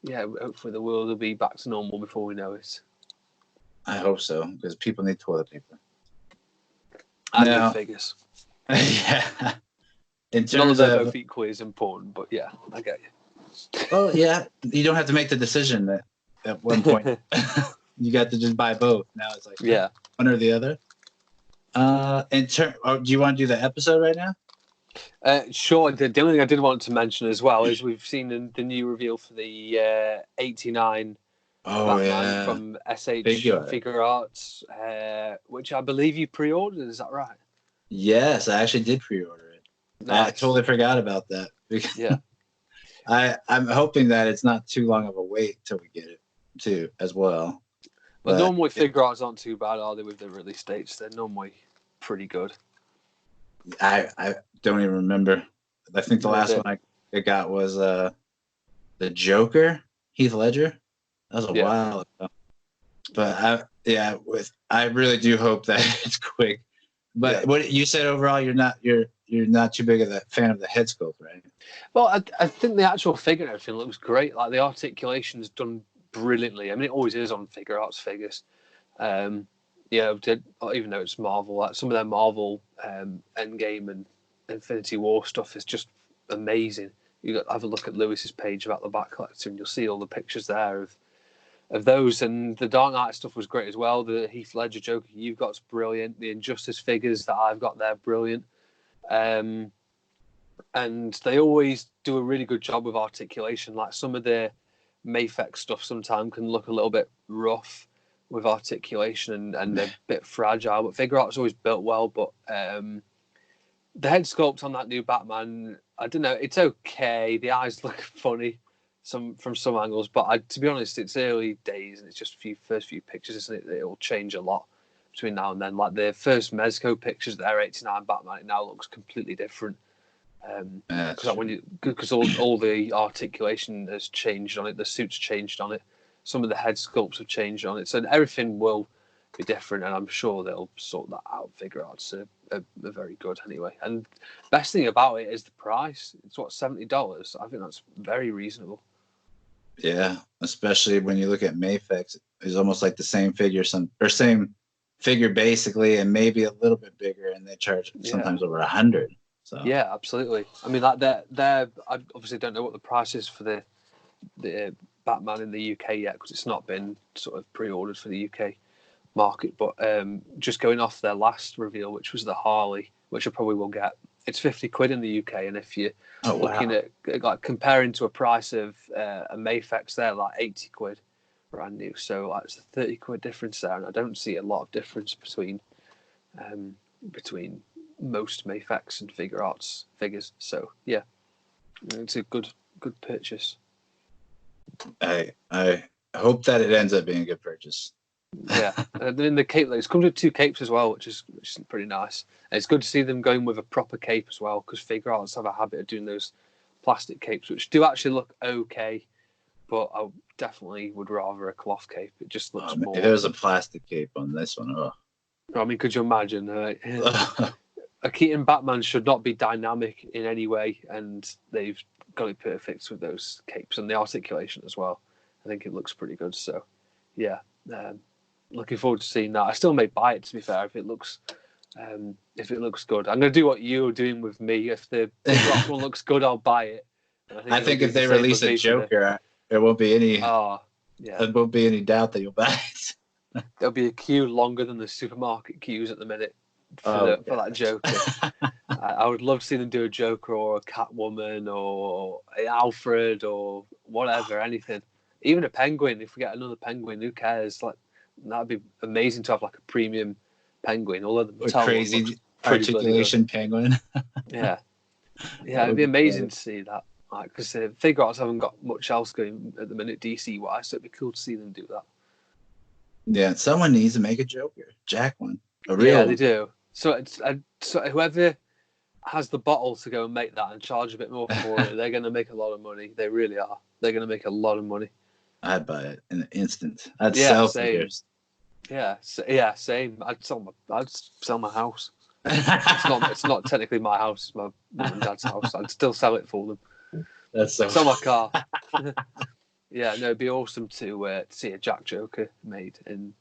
Speaker 2: hopefully the world will be back to normal before we know it.
Speaker 1: I hope so, because people need toilet paper.
Speaker 2: And figures.
Speaker 1: Yeah. In terms
Speaker 2: None of them
Speaker 1: of
Speaker 2: both equally as important, but yeah, I get you.
Speaker 1: Well, yeah, you don't have to make the decision at one point. You got to just buy both. Now it's like one or the other. Do you want to do the episode right now?
Speaker 2: Sure. The only thing I did want to mention as well is we've seen the new reveal for the 89 Batman from SH Figuarts, which I believe you pre-ordered. Is that right?
Speaker 1: Yes, I actually did pre-order it. Nice. I totally forgot about that.
Speaker 2: Yeah.
Speaker 1: I'm hoping that it's not too long of a wait till we get it too, as well.
Speaker 2: But normally Figuarts aren't too bad, are they, with the release dates? They're normally pretty good.
Speaker 1: I don't even remember. I think the last one I got was the Joker, Heath Ledger. That was a while ago. But I really do hope that it's quick. But what you said overall, you're not too big of a fan of the head sculpt, right?
Speaker 2: Well, I think the actual figure and everything looks great. Like the articulation's done brilliantly. I mean, it always is on Figuarts figures. Even though it's Marvel, like some of their Marvel Endgame and Infinity War stuff is just amazing. have a look at Lewis's page about the Bat Collector, and you'll see all the pictures there of those. And the Dark Knight stuff was great as well. The Heath Ledger Joker you've got's brilliant. The Injustice figures that I've got there, brilliant. And they always do a really good job with articulation. Like some of the Mafex stuff sometimes can look a little bit rough with articulation and a bit fragile, but Figuarts always built well. But the head sculpt on that new Batman, I don't know, it's okay. The eyes look funny from some angles, but to be honest, it's early days and it's just first few pictures, isn't it? It'll change a lot between now and then. Like the first Mezco pictures, the Air 89 Batman, it now looks completely different. Because all the articulation has changed on it, the suit's changed on it, some of the head sculpts have changed on it, so everything will be different, and I'm sure they'll sort that out. Figuarts are very good anyway. And best thing about it is the price. It's what, $70? I think that's very reasonable.
Speaker 1: Yeah, especially when you look at Mafex, it's almost like the same figure, same figure basically, and maybe a little bit bigger, and they charge sometimes over $100. So
Speaker 2: yeah, absolutely. I mean, like I obviously don't know what the price is for the Batman in the UK yet, because it's not been sort of pre-ordered for the UK market. But just going off their last reveal, which was the Harley, which I probably will get, it's £50 in the UK, and if you're looking at like comparing to a price of a Mafex, they're like £80 brand new. So like, it's a £30 difference there, and I don't see a lot of difference between most Mafex and Figuarts figures. So yeah, it's a good purchase.
Speaker 1: I hope that it ends up being a good purchase.
Speaker 2: Yeah, and then the cape, it comes with 2 capes as well, which is pretty nice. And it's good to see them going with a proper cape as well, because Figuarts have a habit of doing those plastic capes, which do actually look okay, but I definitely would rather a cloth cape. It just looks more.
Speaker 1: If there was a plastic cape on this one,
Speaker 2: I mean, could you imagine? A Keaton Batman should not be dynamic in any way, and they've got it perfect with those capes and the articulation as well. I think it looks pretty good. So, yeah, looking forward to seeing that. I still may buy it, to be fair, if it looks good. I'm going to do what you're doing with me. If the Rock one looks good, I'll buy it. I think
Speaker 1: if they release a Joker, there won't be any. There won't be any doubt that you'll buy it.
Speaker 2: There'll be a queue longer than the supermarket queues at the minute for that Joker. I would love to see them do a Joker or a Catwoman or an Alfred or whatever, anything. Even a Penguin. If we get another Penguin, who cares? Like, that'd be amazing to have like a premium Penguin. Although the
Speaker 1: crazy articulation Penguin.
Speaker 2: Yeah, it'd be amazing to see that. Like, because Figuarts haven't got much else going at the minute DC wise, so it'd be cool to see them do that.
Speaker 1: Yeah, someone needs to make a Joker, Jack one, a real.
Speaker 2: Yeah, they do. So whoever has the bottle to go and make that and charge a bit more for it, they're going to make a lot of money. They really are. They're going to make a lot of money.
Speaker 1: I'd buy it in an instant. I'd sell figures.
Speaker 2: Yeah, same. I'd sell my house. It's not technically my house. It's my mum and dad's house. I'd still sell it for them.
Speaker 1: That's so.
Speaker 2: Sell my car. Yeah, no, it'd be awesome to see a Jack Joker made in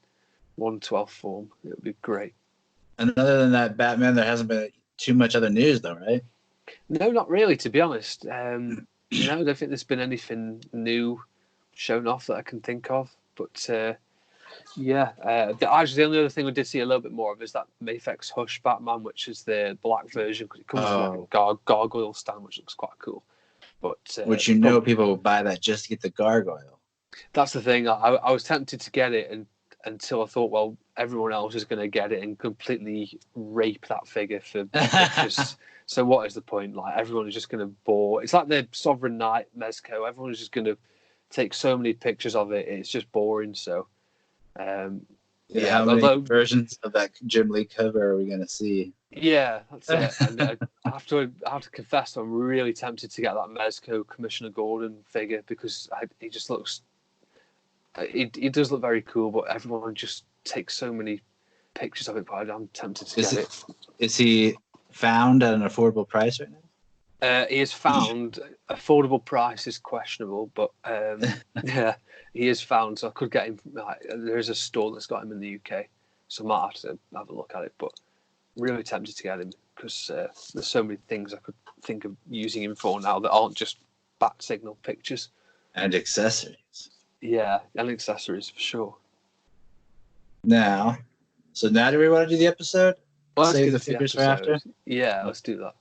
Speaker 2: 1/12 form. It would be great.
Speaker 1: And other than that, Batman, there hasn't been too much other news, though, right?
Speaker 2: No, not really, to be honest. No, I don't think there's been anything new shown off that I can think of. But actually, the only other thing we did see a little bit more of is that Mafex Hush Batman, which is the black version, because it comes with like a gargoyle stand, which looks quite cool. But people will buy that just to get the gargoyle. That's the thing. I was tempted to get it until I thought, well, everyone else is going to get it and completely rape that figure for pictures. So what is the point? Like, everyone is just going to bore. It's like the Sovereign Knight Mezco. Everyone is just going to take so many pictures of it. It's just boring. So, how many versions of that Jim Lee cover are we going to see? Yeah, that's it. And I have to confess, I'm really tempted to get that Mezco Commissioner Gordon figure, because he just looks. He does look very cool, but everyone just takes so many pictures of it. But I'm tempted to get it. Is he found at an affordable price right now? He is found. Affordable price is questionable, but yeah, he is found. So I could get him. There is a store that's got him in the UK, so I might have to have a look at it. But I'm really tempted to get him, because there's so many things I could think of using him for now that aren't just bat signal pictures.
Speaker 1: And accessories.
Speaker 2: Yeah, and accessories for sure.
Speaker 1: Now do we want to do the episode?
Speaker 2: Well,
Speaker 1: save the figures for after?
Speaker 2: Yeah, let's do that.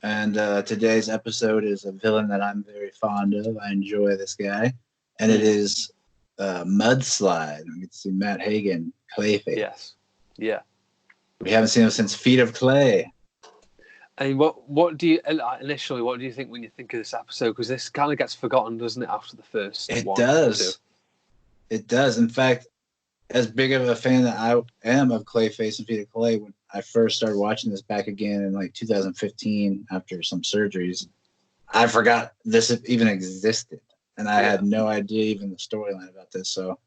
Speaker 1: And today's episode is a villain that I'm very fond of. I enjoy this guy. And it is Mudslide. We get to see Matt Hagen, Clayface.
Speaker 2: Yes. Yeah.
Speaker 1: We haven't seen him since Feet of Clay.
Speaker 2: And what do you initially? What do you think when you think of this episode? Because this kind of gets forgotten, doesn't it? After the first,
Speaker 1: it does. It does. In fact, as big of a fan that I am of Clayface and Feet of Clay, when I first started watching this back again in like 2015 after some surgeries, I forgot this even existed, and I had no idea even the storyline about this. So,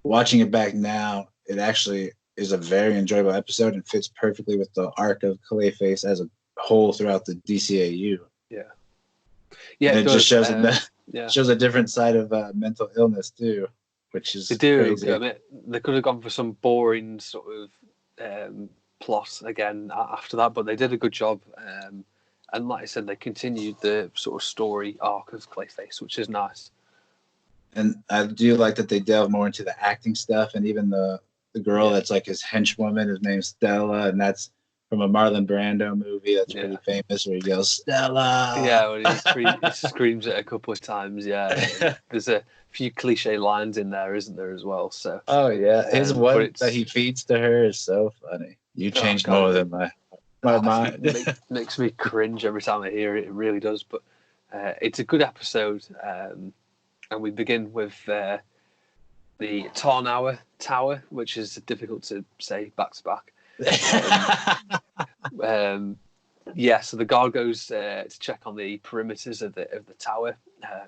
Speaker 1: watching it back now, it actually is a very enjoyable episode and fits perfectly with the arc of Clayface as a whole throughout the DCAU.
Speaker 2: Yeah,
Speaker 1: and it just shows shows a different side of mental illness too, which is crazy.
Speaker 2: I mean, they could have gone for some boring sort of plot again after that, but they did a good job. And like I said, they continued the sort of story arc of Clayface, which is nice.
Speaker 1: And I do like that they delve more into the acting stuff, and even the girl that's like his henchwoman, his name's Stella, and that's from a Marlon Brando movie that's pretty famous, where he goes, Stella!
Speaker 2: Yeah, when he screams it a couple of times, There's a few cliche lines in there, isn't there, as well? So.
Speaker 1: Oh, yeah. His one that he feeds to her is so funny. You changed more than my mind.
Speaker 2: It makes me cringe every time I hear it. It really does. But it's a good episode. And we begin with the Tarnower Tower, which is difficult to say back to back. So the guard goes to check on the perimeters of the tower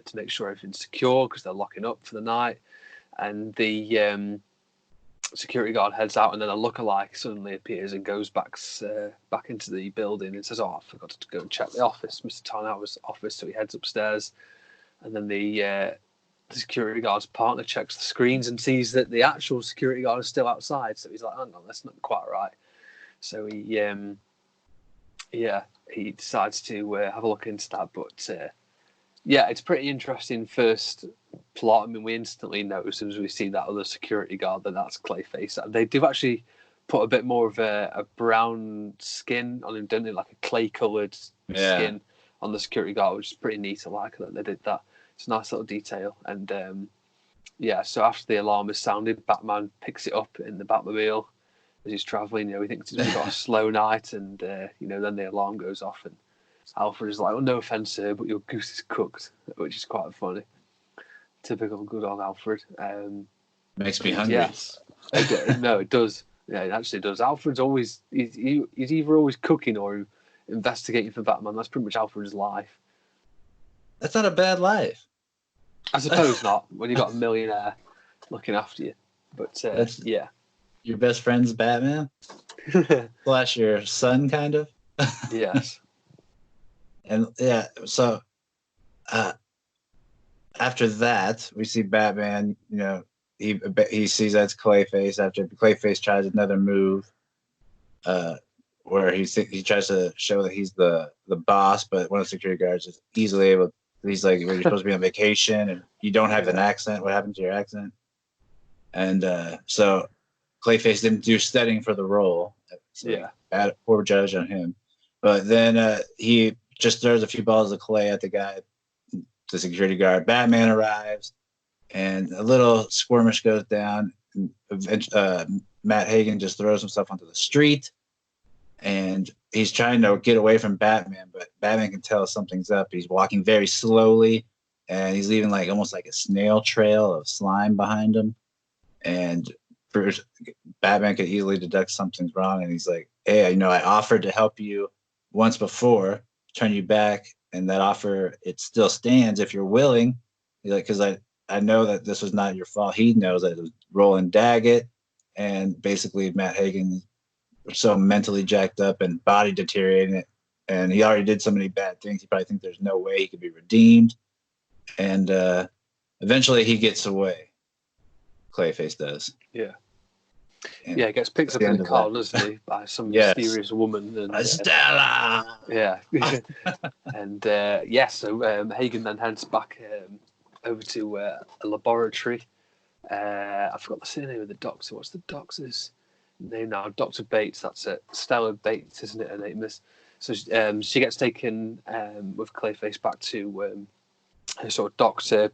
Speaker 2: to make sure everything's secure because they're locking up for the night. And the security guard heads out, and then a lookalike suddenly appears and goes back into the building and says, "Oh, I forgot to go and check the office, Mr. Tarnower's office." So he heads upstairs, and then the security guard's partner checks the screens and sees that the actual security guard is still outside. So he's like, "Oh no, that's not quite right." So he decides to have a look into that. But it's pretty interesting first plot. I mean, we instantly know as soon as we see that other security guard that's Clayface. They do actually put a bit more of a brown skin on him, don't they? Like a clay-coloured skin on the security guard, which is pretty neat. I like that they did that. It's a nice little detail. And so after the alarm is sounded, Batman picks it up in the Batmobile as he's travelling. He thinks he's got a slow night, and then the alarm goes off, and Alfred is like, "Well, no offence, sir, but your goose is cooked," which is quite funny. Typical good old Alfred.
Speaker 1: Makes me hungry.
Speaker 2: Yes. No, it does. Yeah, it actually does. Alfred's always he's either always cooking or investigating for Batman. That's pretty much Alfred's life.
Speaker 1: That's not a bad life.
Speaker 2: I suppose not, when you've got a millionaire looking after you. But
Speaker 1: your best friend's Batman? / your son, kind of?
Speaker 2: Yes.
Speaker 1: And so after that, we see Batman, he sees that's Clayface after Clayface tries another move where he tries to show that he's the boss, but one of the security guards is easily able. He's like, "Well, you're supposed to be on vacation and you don't have an accent. What happened to your accent?" And so Clayface didn't do studying for the role. So poor judge on him. But then he just throws a few balls of clay at the guy, the security guard. Batman arrives, and a little skirmish goes down. Matt Hagen just throws himself onto the street, and he's trying to get away from Batman, but Batman can tell something's up. He's walking very slowly, and he's leaving almost like a snail trail of slime behind him. And Batman could easily deduct something's wrong, and he's like, "Hey, I offered to help you once before, turn you back, and that offer, it still stands if you're willing." He's like, "Because I know that this was not your fault." He knows that it was Roland Daggett, and basically Matt Hagen was so mentally jacked up and body deteriorating, and he already did so many bad things. He probably thinks there's no way he could be redeemed, and eventually he gets away. Clayface does.
Speaker 2: Yeah. Yeah, he gets picked up in a car, doesn't he, by some mysterious woman. And,
Speaker 1: Stella!
Speaker 2: Yeah. And, so Hagen then heads back over to a laboratory. I forgot the surname of the doctor. What's the doctor's name now? Dr. Bates, that's it. Stella Bates, isn't it, her name is? So she gets taken with Clayface back to her sort of doctor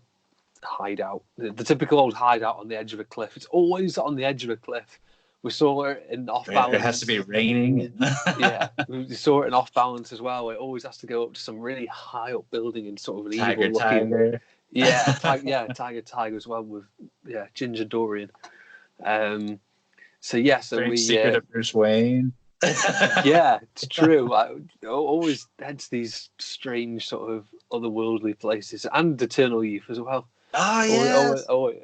Speaker 2: hideout. The typical old hideout on the edge of a cliff. It's always on the edge of a cliff. We saw it in Off Balance.
Speaker 1: It has to be raining.
Speaker 2: Yeah, we saw it in Off Balance as well. It always has to go up to some really high up building in sort of an evil looking.
Speaker 1: Tiger.
Speaker 2: Yeah, Tiger as well with Ginger Dorian. So we
Speaker 1: secret of Bruce Wayne.
Speaker 2: Yeah, it's true. I always heads these strange sort of otherworldly places, and Eternal Youth as well.
Speaker 1: Oh yeah,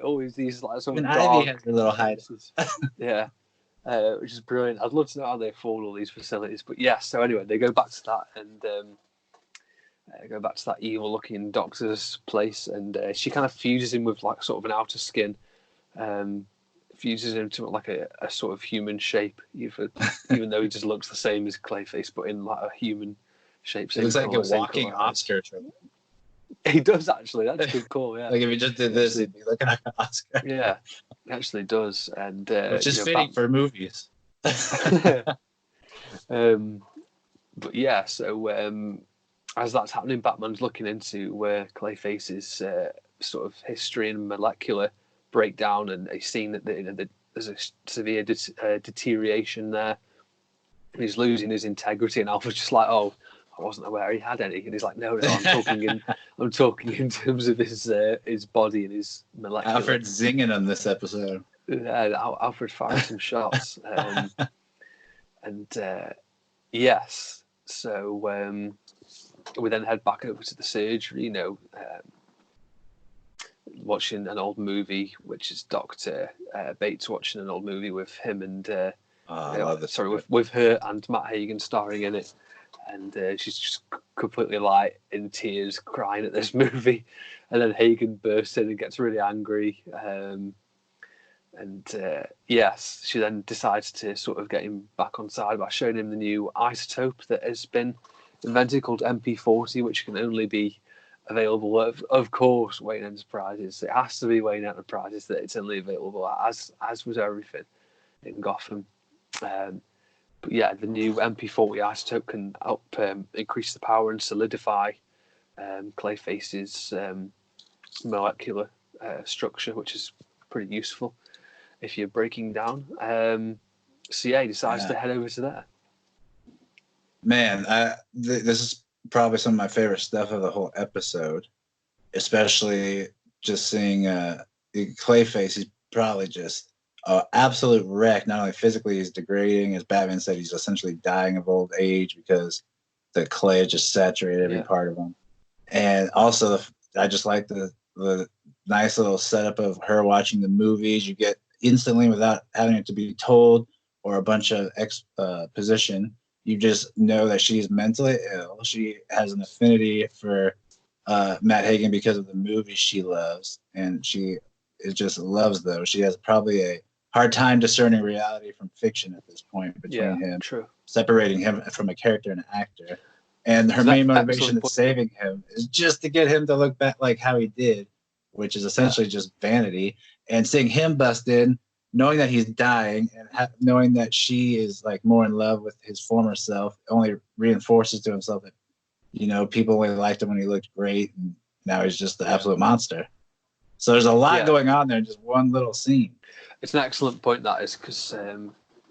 Speaker 2: always these like some dark.
Speaker 1: Ivy has her little hideouts.
Speaker 2: Yeah. Which is brilliant. I'd love to know how they afford all these facilities, but yes. So anyway, they go back to that and go back to that evil-looking doctor's place, and she kind of fuses him with like sort of an outer skin, fuses him to like a sort of human shape, even though he just looks the same as Clayface, but in like a human shape.
Speaker 1: It looks like a walking Oscar.
Speaker 2: He does actually. That's a good call. Yeah.
Speaker 1: Like if he just did this, he'd be looking like an Oscar.
Speaker 2: Yeah, he actually does, and
Speaker 1: which is fitting for movies.
Speaker 2: But yeah, so as that's happening, Batman's looking into Clayface's sort of history and molecular breakdown, and he's seen that there's a severe deterioration there. And he's losing his integrity, and Alfred's just like, "Oh, I wasn't aware he had any." And he's like, "No, I'm talking in terms of his body and his molecular."
Speaker 1: Alfred's zinging on this episode.
Speaker 2: Alfred fired some shots, yes. So we then head back over to the surgery. Watching an old movie, which is Dr. Bates watching an old movie with him and with her and Matt Hagen starring in it, and she's just completely like in tears, crying at this movie, and then Hagen bursts in and gets really angry, yes, she then decides to sort of get him back on side by showing him the new isotope that has been invented called MP40, which can only be available of course Wayne Enterprises. It has to be Wayne Enterprises that it's only available as was everything in Gotham. But yeah, the new MP40 isotope can help increase the power and solidify Clayface's molecular structure, which is pretty useful if you're breaking down. So yeah, he decides to head over to there.
Speaker 1: Man, this is probably some of my favorite stuff of the whole episode, especially just seeing Clayface. He's probably just an absolute wreck. Not only physically, he's degrading. As Batman said, he's essentially dying of old age because the clay just saturated every part of him. And also, I just like the nice little setup of her watching the movies. You get instantly, without having it to be told or a bunch of exposition, you just know that she's mentally ill. She has an affinity for Matt Hagen because of the movies she loves, and she just loves those. She has probably a hard time discerning reality from fiction at this point between him, separating him from a character and an actor. And her main motivation in saving him is just to get him to look back like how he did, which is essentially just vanity. And seeing him bust in, knowing that he's dying, and knowing that she is like more in love with his former self, only reinforces to himself that, people only liked him when he looked great, and now he's just the absolute monster. So there's a lot going on there in just one little scene. It's
Speaker 2: an excellent point, that is, because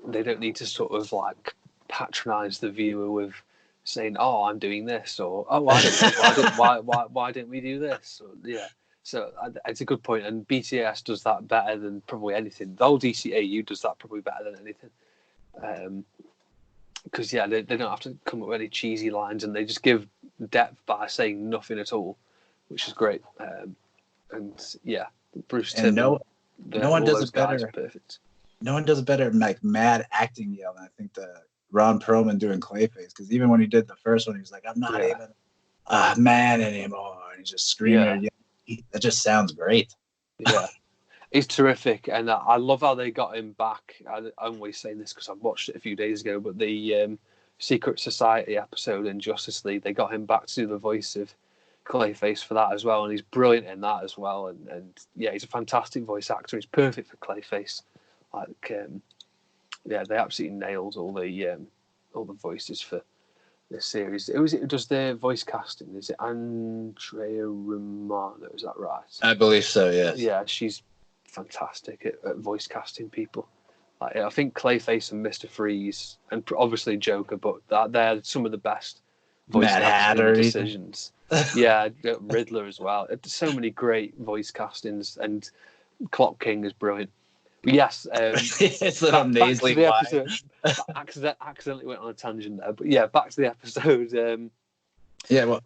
Speaker 2: they don't need to sort of like patronize the viewer with saying, "Oh, I'm doing this," or "Oh, why didn't we do this?" Or, so it's a good point, and BTAS does that better than probably anything. The old DCAU does that probably better than anything, because they don't have to come up with any cheesy lines, and they just give depth by saying nothing at all, which is great. Bruce Timm.
Speaker 1: No one does it better. Perfect. No one does it better than like mad acting yell than I think the Ron Perlman doing Clayface, because even when he did the first one, he was like, "I'm not even a man anymore," and he's just screaming. That just sounds great.
Speaker 2: Yeah, He's terrific, and I love how they got him back. I'm always saying this because I watched it a few days ago, but the Secret Society episode in Justice League, they got him back to do the voice of Clayface for that as well, and he's brilliant in that as well. And yeah, he's a fantastic voice actor. He's perfect for Clayface. Like, yeah, they absolutely nailed all the voices for this series. Who does their voice casting? Is it Andrea Romano? Is that right?
Speaker 1: I believe so. Yes.
Speaker 2: Yeah, she's fantastic at voice casting people. Like, I think Clayface and Mr. Freeze, and obviously Joker, but they're some of the best voice casting decisions. Yeah, Riddler as well. So many great voice castings, and Clock King is brilliant. But yes,
Speaker 1: it's little nasally
Speaker 2: accidentally went on a tangent there, but yeah, back to the episode.
Speaker 1: Yeah, well,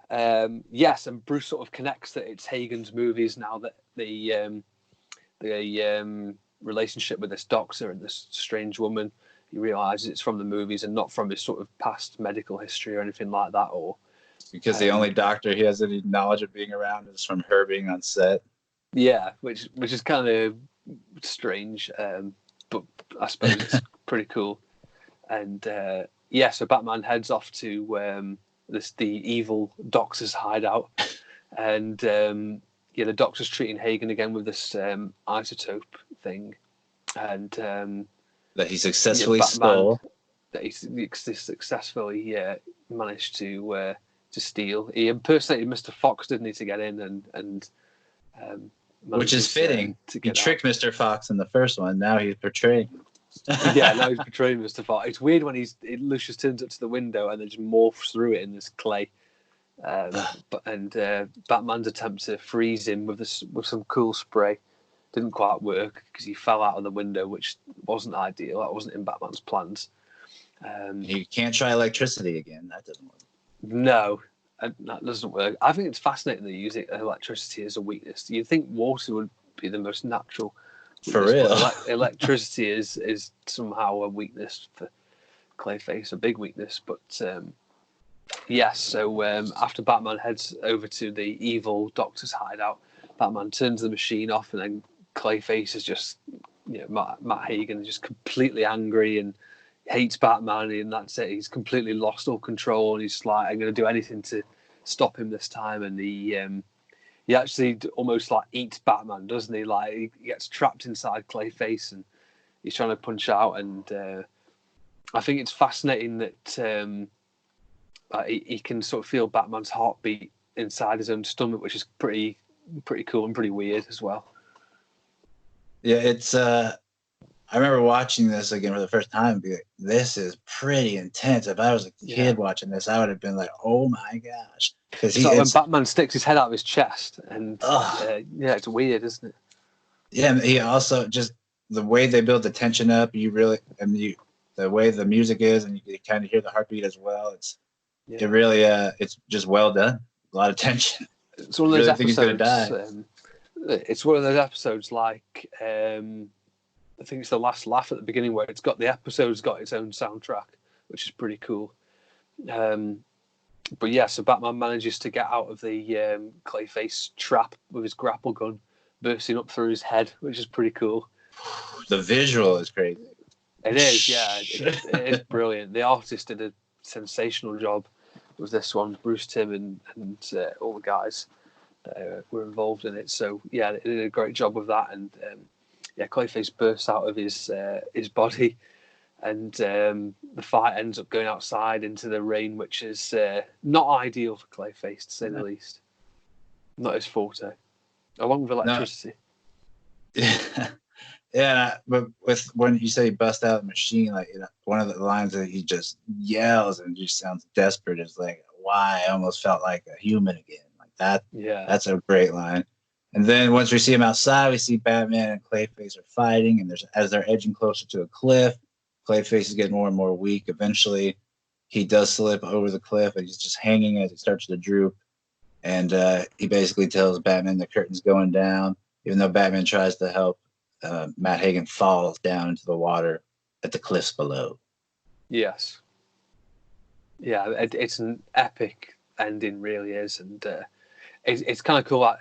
Speaker 2: yes, and Bruce sort of connects that it's Hagen's movies now that the relationship with this doctor and this strange woman, he realizes it's from the movies and not from his sort of past medical history or anything like that, or
Speaker 1: because the only doctor he has any knowledge of being around is from her being on set.
Speaker 2: Yeah, which is kind of strange, but I suppose it's pretty cool. And yeah, so Batman heads off to the evil doctor's hideout, and yeah, the doctor's treating Hagen again with this isotope thing, and
Speaker 1: that he successfully stole.
Speaker 2: That he successfully managed to steal. He impersonated Mr. Fox, didn't he, to get in and
Speaker 1: which is fitting. He tricked Mr. Fox in the first one. Now he's portraying him.
Speaker 2: Yeah, now he's portraying Mr. Fox. It's weird when Lucius turns up to the window and then just morphs through it in this clay. Batman's attempt to freeze him with some cool spray didn't quite work because he fell out of the window, which wasn't ideal. That wasn't in Batman's plans.
Speaker 1: You can't try electricity again. That doesn't work.
Speaker 2: No, that doesn't work. I think it's fascinating that you use electricity as a weakness. You'd think water would be the most natural.
Speaker 1: For real.
Speaker 2: Electricity is somehow a weakness for Clayface, a big weakness. But yes, so after Batman heads over to the evil doctor's hideout, Batman turns the machine off, and then Clayface is just, Matt Hagen is just completely angry and hates Batman, and that's it. He's completely lost all control, and he's like, I'm going to do anything to stop him this time. And he actually almost like eats Batman, doesn't he? Like, he gets trapped inside Clayface, and he's trying to punch out. And I think it's fascinating that he can sort of feel Batman's heartbeat inside his own stomach, which is pretty cool and pretty weird as well.
Speaker 1: Yeah, it's I remember watching this again for the first time and be like, this is pretty intense. If I was a kid watching this, I would have been like, oh my gosh.
Speaker 2: Because when Batman sticks his head out of his chest, and it's weird, isn't it?
Speaker 1: Yeah, and he also just the way they build the tension up, the way the music is, and you kind of hear the heartbeat as well. It really it's just well done. A lot of tension.
Speaker 2: It's one of those episodes. It's one of those episodes like I think it's The Last Laugh at the beginning, where the episode's got its own soundtrack, which is pretty cool. But yeah, so Batman manages to get out of the Clayface trap with his grapple gun bursting up through his head, which is pretty cool.
Speaker 1: The visual is crazy.
Speaker 2: It is, yeah. It is brilliant. The artist did a sensational job with this one. Bruce Timm and all the guys that were involved in it. So yeah, they did a great job with that. And Clayface bursts out of his body, and the fight ends up going outside into the rain, which is not ideal for Clayface, to say the least. Not his forte, along with electricity.
Speaker 1: No. Yeah, but when you say bust out the machine, like one of the lines that he just yells and just sounds desperate is like, "Why? I almost felt like a human again." Like that. Yeah, that's a great line. And then once we see him outside, we see Batman and Clayface are fighting, and as they're edging closer to a cliff, Clayface is getting more and more weak. Eventually, he does slip over the cliff, and he's just hanging as it starts to droop. And he basically tells Batman the curtain's going down. Even though Batman tries to help, Matt Hagen falls down into the water at the cliffs below.
Speaker 2: Yes. Yeah, it's an epic ending, really is. And it's kind of cool that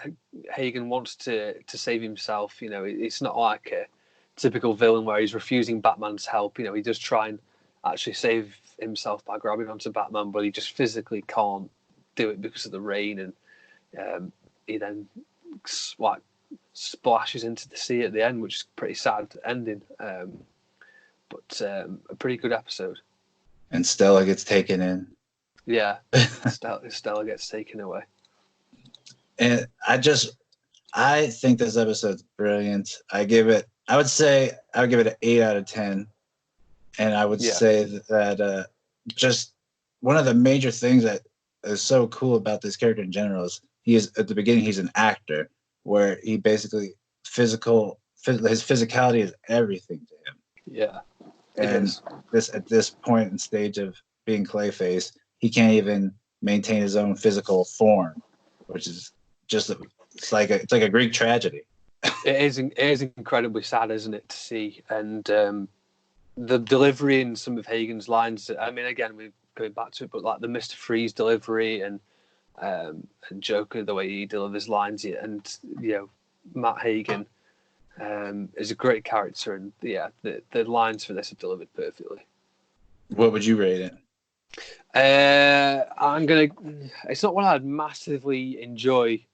Speaker 2: Hagen wants to save himself. You know, it's not like a typical villain where he's refusing Batman's help. You know, he does try and actually save himself by grabbing onto Batman, but he just physically can't do it because of the rain, and he then like splashes into the sea at the end, which is a pretty sad ending. But a pretty good episode.
Speaker 1: And Stella gets taken in.
Speaker 2: Yeah, Stella gets taken away.
Speaker 1: And I think this episode's brilliant. I would give it an 8 out of 10. And I would say that just one of the major things that is so cool about this character in general is at the beginning, he's an actor where he basically his physicality is everything to him.
Speaker 2: Yeah.
Speaker 1: And at this point and stage of being Clayface, he can't even maintain his own physical form, which is just it's like a Greek tragedy.
Speaker 2: It is incredibly sad, isn't it, to see? And the delivery in some of Hagen's lines. I mean, again, we're going back to it, but like the Mr. Freeze delivery and Joker, the way he delivers lines, and you know, Matt Hagen is a great character, and the lines for this are delivered perfectly.
Speaker 1: What would you rate it?
Speaker 2: It's not one I'd massively enjoy,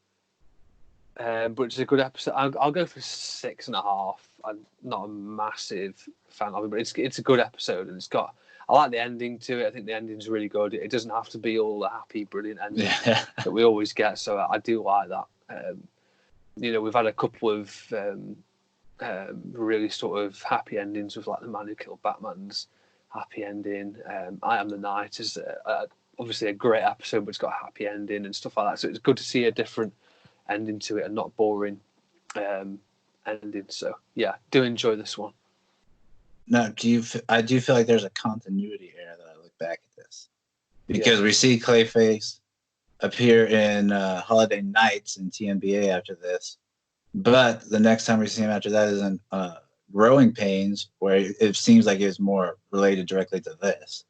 Speaker 2: but it's a good episode. I'll go for 6.5. I'm not a massive fan of it, but it's a good episode, and I like the ending to it. I think the ending's really good. It doesn't have to be all the happy, brilliant ending that we always get. So I do like that. You know, we've had a couple of really sort of happy endings with like The Man Who Killed Batman's happy ending. I Am the Night is obviously a great episode, but it's got a happy ending and stuff like that. So it's good to see a different ending to it and not boring ending. So yeah, do enjoy this one.
Speaker 1: Now, I do feel like there's a continuity error that I look back at this, because we see Clayface appear in Holiday Nights in TNBA after this, but the next time we see him after that is in Growing Pains, where it seems like it's more related directly to this.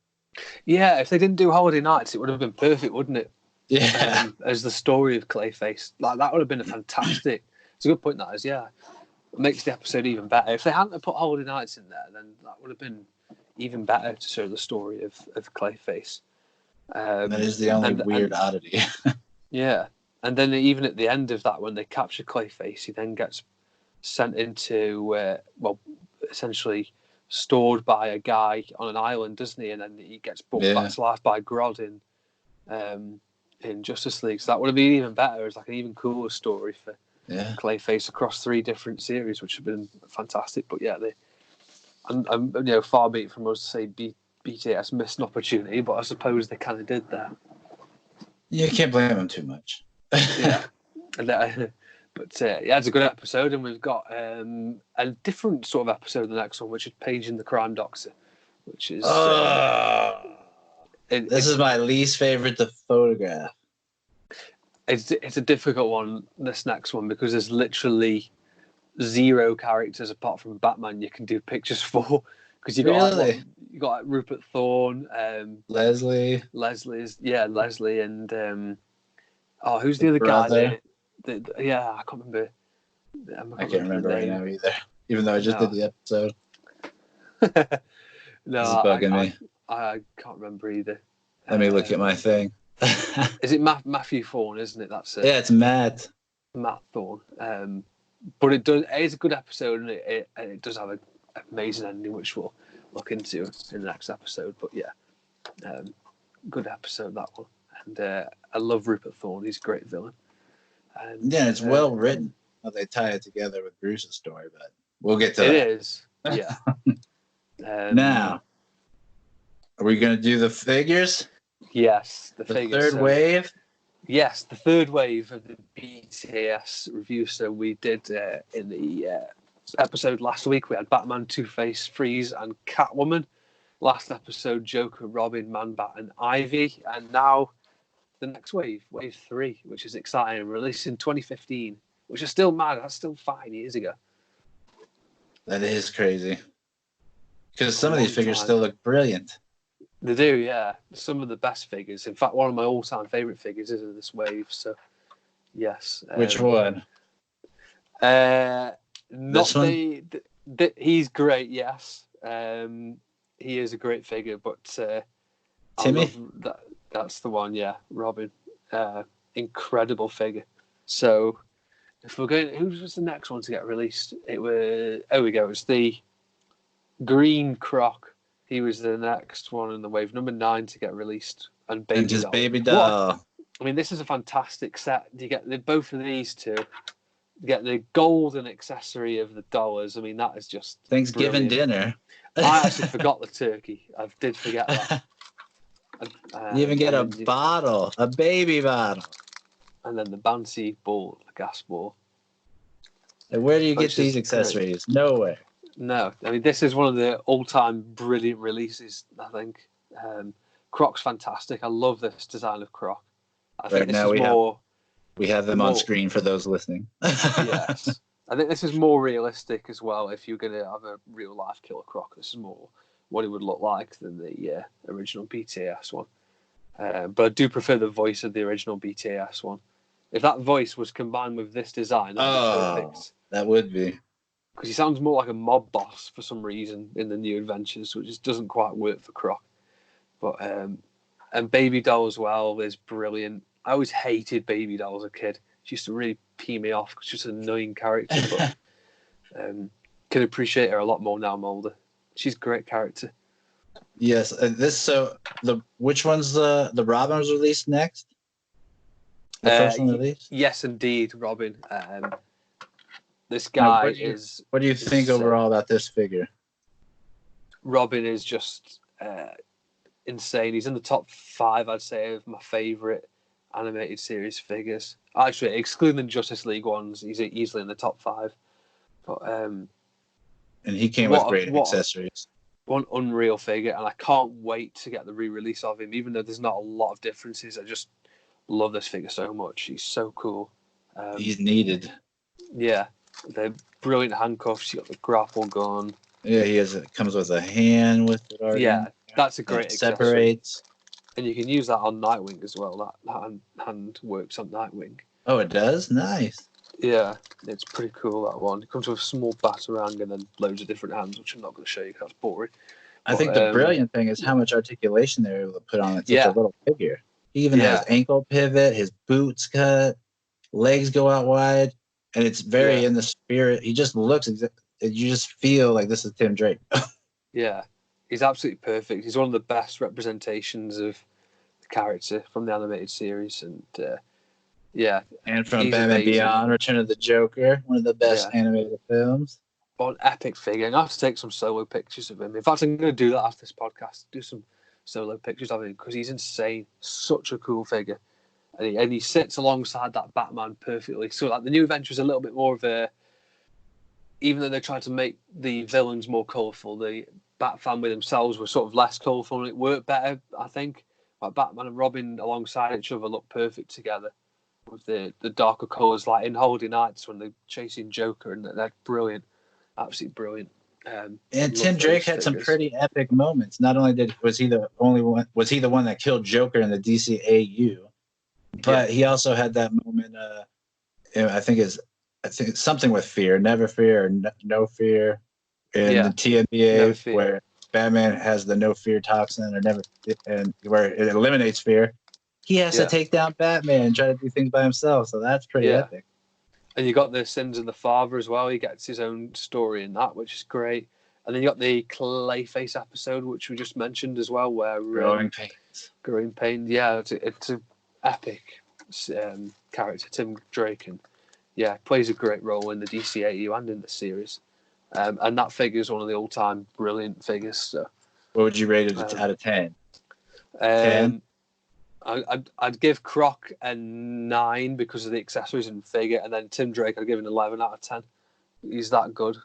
Speaker 1: Yeah,
Speaker 2: if they didn't do Holiday Nights, it would have been perfect, wouldn't it?
Speaker 1: Yeah,
Speaker 2: as the story of Clayface, like that would have been a fantastic. It's a good point. That is, it makes the episode even better. If they hadn't put Holiday Nights in there, then that would have been even better to show the story of Clayface.
Speaker 1: That is the only weird oddity.
Speaker 2: Yeah, and then even at the end of that, when they capture Clayface, he then gets sent into essentially stored by a guy on an island, doesn't he? And then he gets brought back to life by Grodd in Justice League. So that would have been even better. It's like an even cooler story for Clayface across 3 different series, which have been fantastic. But far be it from us to say BTAS missed an opportunity, but I suppose they kind of did that.
Speaker 1: You can't blame them too much.
Speaker 2: It's a good episode, and we've got a different sort of episode. The next one, which is Paige and the Crime Doctor, which is
Speaker 1: this is my least favorite to photograph.
Speaker 2: It's a difficult one, this next one, because there's literally 0 characters apart from Batman you can do pictures for. Because you got Rupert Thorne,
Speaker 1: Leslie,
Speaker 2: and who's the other guy? I can't remember.
Speaker 1: I can't remember right now either. Even though I just did the episode.
Speaker 2: No,
Speaker 1: this is bugging me.
Speaker 2: I can't remember either.
Speaker 1: Let me look at my thing.
Speaker 2: Is it Matthew Thorne? Isn't it? That's it.
Speaker 1: Yeah, it's Matt
Speaker 2: Thorne. But it is a good episode, and it does have an amazing ending, which we'll look into in the next episode. But good episode, that one. And I love Rupert Thorne. He's a great villain.
Speaker 1: It's well written how they tie it together with Bruce's story, but we'll get to that.
Speaker 2: It is, yeah.
Speaker 1: Now, are we going to do the figures?
Speaker 2: Yes, the figures.
Speaker 1: Third wave?
Speaker 2: Yes, the third wave of the BTAS review. So we did in the episode last week, we had Batman, Two-Face, Freeze, and Catwoman. Last episode, Joker, Robin, Man-Bat, and Ivy. And now the next wave, Wave 3, which is exciting, released in 2015, which is still mad. That's still 5 years ago.
Speaker 1: That is crazy. Because some of these figures still look brilliant.
Speaker 2: They do, yeah. Some of the best figures. In fact, one of my all-time favourite figures is of this wave. So, Yes.
Speaker 1: Which one?
Speaker 2: Not
Speaker 1: this one?
Speaker 2: He's great. Yes. He is a great figure, but
Speaker 1: Timmy?
Speaker 2: I love that. That's the one. Yeah, Robin. Incredible figure. So, if we're going, who was the next one to get released? It was. Oh, we go. It was the Green Croc. He was the next one in the wave, number 9 to get released, and Baby Doll.
Speaker 1: Baby Doll.
Speaker 2: I mean, this is a fantastic set. You get both of these two. You get the golden accessory of the dollars. I mean, that is just
Speaker 1: Thanksgiving
Speaker 2: brilliant.
Speaker 1: dinner.
Speaker 2: I actually forgot the turkey. I did forget that.
Speaker 1: You even get a bottle, a baby bottle.
Speaker 2: And then the bouncy ball, the gas ball.
Speaker 1: And where do you get these accessories? Great. Nowhere.
Speaker 2: No, I mean, this is one of the all-time brilliant releases, I think. Croc's fantastic. I love this design of Croc. I think this is more...
Speaker 1: We have them on screen for those listening.
Speaker 2: Yes. I think this is more realistic as well. If you're going to have a real-life Killer Croc, this is more what it would look like than the original BTAS one. But I do prefer the voice of the original BTAS one. If that voice was combined with this design, that would be perfect. That
Speaker 1: would be.
Speaker 2: Because he sounds more like a mob boss for some reason in the New Adventures, which just doesn't quite work for Croc. But and Baby Doll as well is brilliant. I always hated Baby Doll as a kid. She used to really pee me off because she's an annoying character. But can appreciate her a lot more now I'm older. She's a great character.
Speaker 1: Yes, which one's the Robin was released next? The first one released?
Speaker 2: Yes, indeed, Robin. This guy is.
Speaker 1: What do you think overall about this figure?
Speaker 2: Robin is just insane. He's in the top 5, I'd say, of my favourite animated series figures. Actually, excluding the Justice League ones, he's easily in the top 5. But
Speaker 1: and he came with great accessories.
Speaker 2: One unreal figure, and I can't wait to get the re-release of him. Even though there's not a lot of differences, I just love this figure so much. He's so cool.
Speaker 1: He's needed.
Speaker 2: Yeah. The brilliant handcuffs. You got the grapple gun.
Speaker 1: Yeah, it comes with a hand with it already.
Speaker 2: Yeah, that's a great accessory.
Speaker 1: Separates.
Speaker 2: And you can use that on Nightwing as well. That hand works on Nightwing.
Speaker 1: Oh, it does? Nice.
Speaker 2: Yeah, it's pretty cool, that one. It comes with a small batarang and then loads of different hands, which I'm not going to show you because that's boring.
Speaker 1: I think the brilliant thing is how much articulation they're able to put on such a little figure. He even has ankle pivot, his boots cut, legs go out wide. And it's very in the spirit. He just looks, you just feel like this is Tim Drake.
Speaker 2: Yeah, he's absolutely perfect. He's one of the best representations of the character from the animated series. And
Speaker 1: and from Batman Beyond, Return of the Joker, one of the best animated films.
Speaker 2: What an epic figure. And I have to take some solo pictures of him. In fact, I'm going to do that after this podcast. Do some solo pictures of him because he's insane. Such a cool figure. And he sits alongside that Batman perfectly. So like the New Adventure is a little bit more of a... Even though they're trying to make the villains more colourful, the Bat family themselves were sort of less colourful and it worked better, I think. Like Batman and Robin alongside each other look perfect together with the darker colours, like in Holiday Nights when they're chasing Joker, and they're brilliant. Absolutely brilliant.
Speaker 1: And Tim Drake had some pretty epic moments. Not only was he the one that killed Joker in the DCAU, but he also had that moment. I think it's something with fear, never fear, or no fear, in the TNBA, where Batman has the no fear toxin, or never, and where it eliminates fear. He has to take down Batman and try to do things by himself. So that's pretty epic.
Speaker 2: And you got the Sins of the Father as well. He gets his own story in that, which is great. And then you got the Clayface episode, which we just mentioned as well, where
Speaker 1: Growing Pains.
Speaker 2: Growing Pain, yeah, it's a epic character, Tim Drake, and plays a great role in the DCAU and in the series. And that figure is one of the all-time brilliant figures. So,
Speaker 1: what would you rate it out of 10?
Speaker 2: 10? I'd give Croc a 9 because of the accessories and figure, and then Tim Drake I'd give an 11 out of 10. He's that good.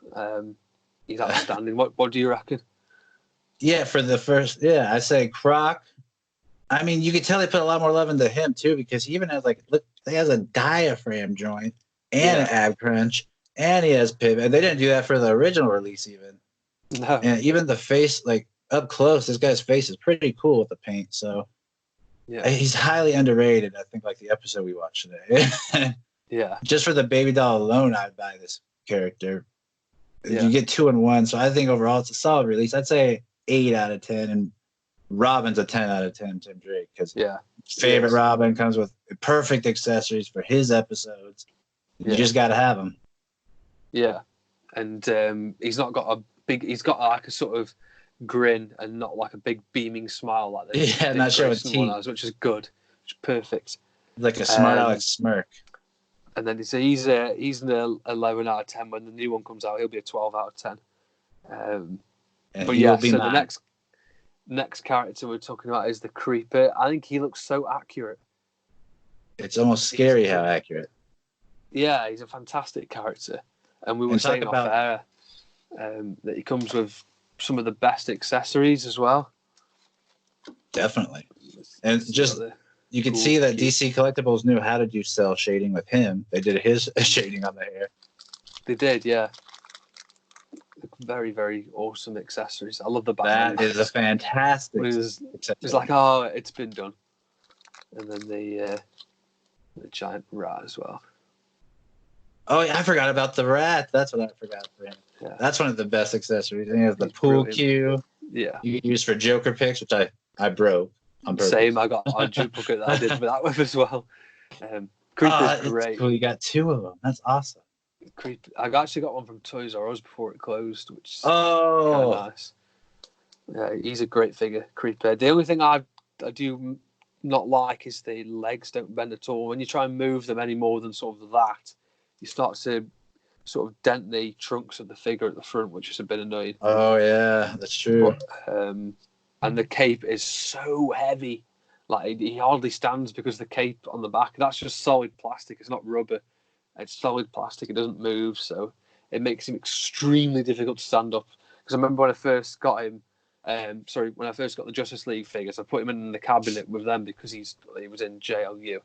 Speaker 2: He's outstanding. What do you reckon? Yeah,
Speaker 1: for the first, I say Croc. I mean, you could tell they put a lot more love into him too, because he even has he has a diaphragm joint and an ab crunch, and he has pivot. And they didn't do that for the original release even.
Speaker 2: No.
Speaker 1: And even the face, like up close, this guy's face is pretty cool with the paint. So
Speaker 2: Yeah,
Speaker 1: he's highly underrated. I think like the episode we watched today.
Speaker 2: Yeah.
Speaker 1: Just for the baby doll alone, I'd buy this character.
Speaker 2: Yeah.
Speaker 1: You get 2 in 1, so I think overall it's a solid release. I'd say 8 out of 10, and Robin's a 10 out of 10. Tim Drake, because favorite Robin comes with perfect accessories for his episodes. You just got to have them.
Speaker 2: Yeah, and he's not got a big. He's got like a sort of grin and not like a big beaming smile like this.
Speaker 1: Yeah, not showing teeth,
Speaker 2: which is good. Which is perfect.
Speaker 1: Like a smart Alex smirk.
Speaker 2: And then he's an 11 out of 10. When the new one comes out, he'll be a 12 out of 10. But yeah, so the next character we're talking about is the Creeper. I think he looks so accurate.
Speaker 1: It's almost scary how accurate.
Speaker 2: Yeah, he's a fantastic character. And we were saying off air that he comes with some of the best accessories as well.
Speaker 1: Definitely. And it's just... You could see that DC Collectibles knew how to do cell shading with him. They did his shading on the hair.
Speaker 2: They did, yeah. Very, very awesome accessories. I love the Batman.
Speaker 1: That is a fantastic
Speaker 2: accessory. It's like, oh, it's been done. And then the giant rat as well.
Speaker 1: Oh, yeah, I forgot about the rat. That's what I forgot for him. Yeah. That's one of the best accessories. And he has the pool cue.
Speaker 2: Yeah.
Speaker 1: You can use for Joker picks, which I broke.
Speaker 2: Same, I got a duplicate that I did for that with as well. Creeper's great.
Speaker 1: Cool. You got 2 of them. That's awesome.
Speaker 2: I actually got one from Toys R Us before it closed, which is kind of nice. Yeah, he's a great figure, Creeper. The only thing I do not like is the legs don't bend at all. When you try and move them any more than sort of that, you start to sort of dent the trunks of the figure at the front, which is a bit annoying.
Speaker 1: Oh yeah, that's true.
Speaker 2: But, and the cape is so heavy. Like, he hardly stands because the cape on the back, that's just solid plastic. It's not rubber. It's solid plastic. It doesn't move. So it makes him extremely difficult to stand up. Because I remember when I first got him, when I first got the Justice League figures, I put him in the cabinet with them because he was in JLU.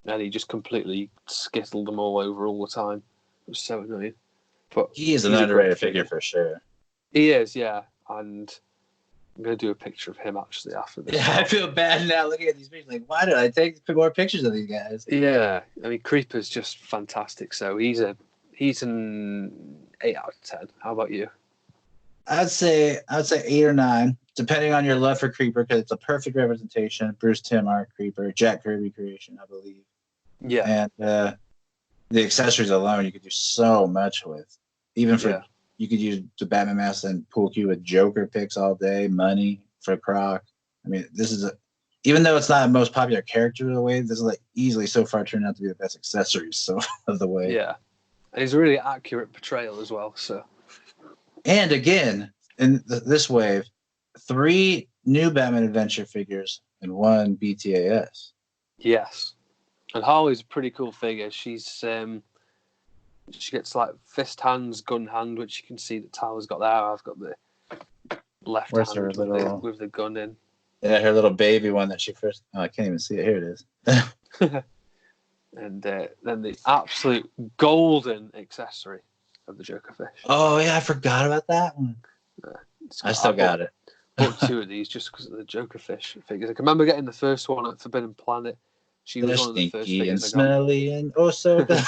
Speaker 2: And he just completely skittled them all over all the time. It was so annoying. But
Speaker 1: he is an underrated figure for sure.
Speaker 2: He is, yeah. And I'm going to do a picture of him actually after this.
Speaker 1: Yeah, I feel bad now looking at these pictures. Like, why did I take more pictures of these guys?
Speaker 2: Yeah, I mean, Creeper's just fantastic. So he's an 8 out of 10. How about you?
Speaker 1: I'd say 8 or 9, depending on your love for Creeper, because it's a perfect representation. Bruce Timm art Creeper, Jack Kirby creation, I believe.
Speaker 2: Yeah,
Speaker 1: and the accessories alone, you could do so much with. Even for you could use the Batman mask and pool cue with Joker picks all day, money for Croc. I mean, this is even though it's not the most popular character of the wave, this is like easily so far turned out to be the best accessories of the wave.
Speaker 2: Yeah, and he's a really accurate portrayal as well. So,
Speaker 1: and again, in this wave, 3 new Batman Adventure figures and 1 BTAS.
Speaker 2: Yes, and Harley's a pretty cool figure. She gets like fist hands, gun hand, which you can see that Tyler's got there. I've got the left hand with the gun in.
Speaker 1: Yeah, her little baby one that she first... Oh, I can't even see it. Here it
Speaker 2: is. And then the absolute golden accessory of the Joker fish.
Speaker 1: Oh, yeah, I forgot about that one. I still got it.
Speaker 2: Bought 2 of these just because of the Joker fish figures. I can remember getting the first one at Forbidden Planet. She was one of the first figures
Speaker 1: and smelly and oh so good.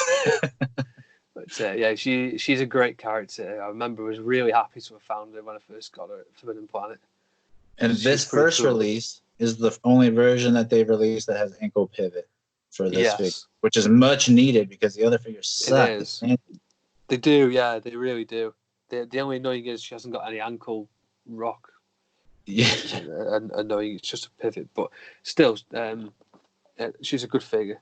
Speaker 2: But yeah, she's a great character. I remember I was really happy to have found her when I first got her at Forbidden Planet.
Speaker 1: And this first release is the only version that they've released that has ankle pivot for this figure, which is much needed because the other figures suck.
Speaker 2: It is. They do, yeah, they really do. The only annoying is she hasn't got any ankle rock.
Speaker 1: Yeah.
Speaker 2: Annoying, it's just a pivot, but still, she's a good figure.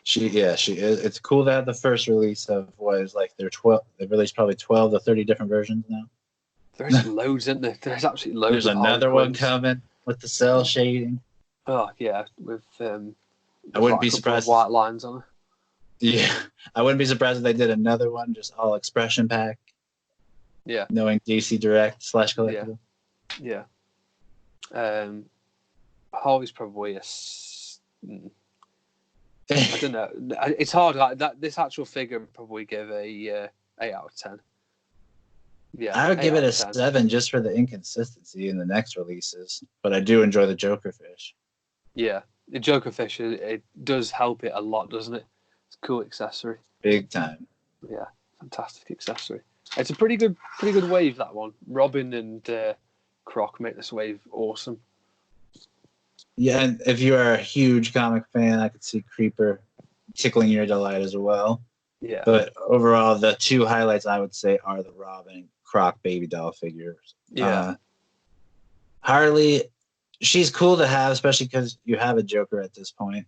Speaker 1: She is. It's cool to have the first release of what is like they've released probably 12 to 30 different versions now.
Speaker 2: There's loads, isn't there? There's absolutely loads.
Speaker 1: There's another one coming with the cell shading.
Speaker 2: Oh yeah, with
Speaker 1: I wouldn't be surprised.
Speaker 2: White lines on it.
Speaker 1: Yeah, I wouldn't be surprised if they did another one, just all expression pack.
Speaker 2: Yeah.
Speaker 1: Knowing DC Direct / Collectible.
Speaker 2: Yeah. Harvey's probably I don't know. It's hard. Like that, this actual figure would probably give a 8 out of 10. Yeah,
Speaker 1: I would give it a 7 just for the inconsistency in the next releases. But I do enjoy the Joker fish.
Speaker 2: Yeah, the Joker fish, it does help it a lot, doesn't it? It's a cool accessory.
Speaker 1: Big time.
Speaker 2: Yeah, fantastic accessory. It's a pretty good wave, that one. Robin and Croc make this wave awesome.
Speaker 1: Yeah, and if you are a huge comic fan, I could see Creeper tickling your delight as well.
Speaker 2: Yeah.
Speaker 1: But overall, the two highlights I would say are the Robin and Croc baby doll figures.
Speaker 2: Yeah.
Speaker 1: Harley, she's cool to have, especially because you have a Joker at this point.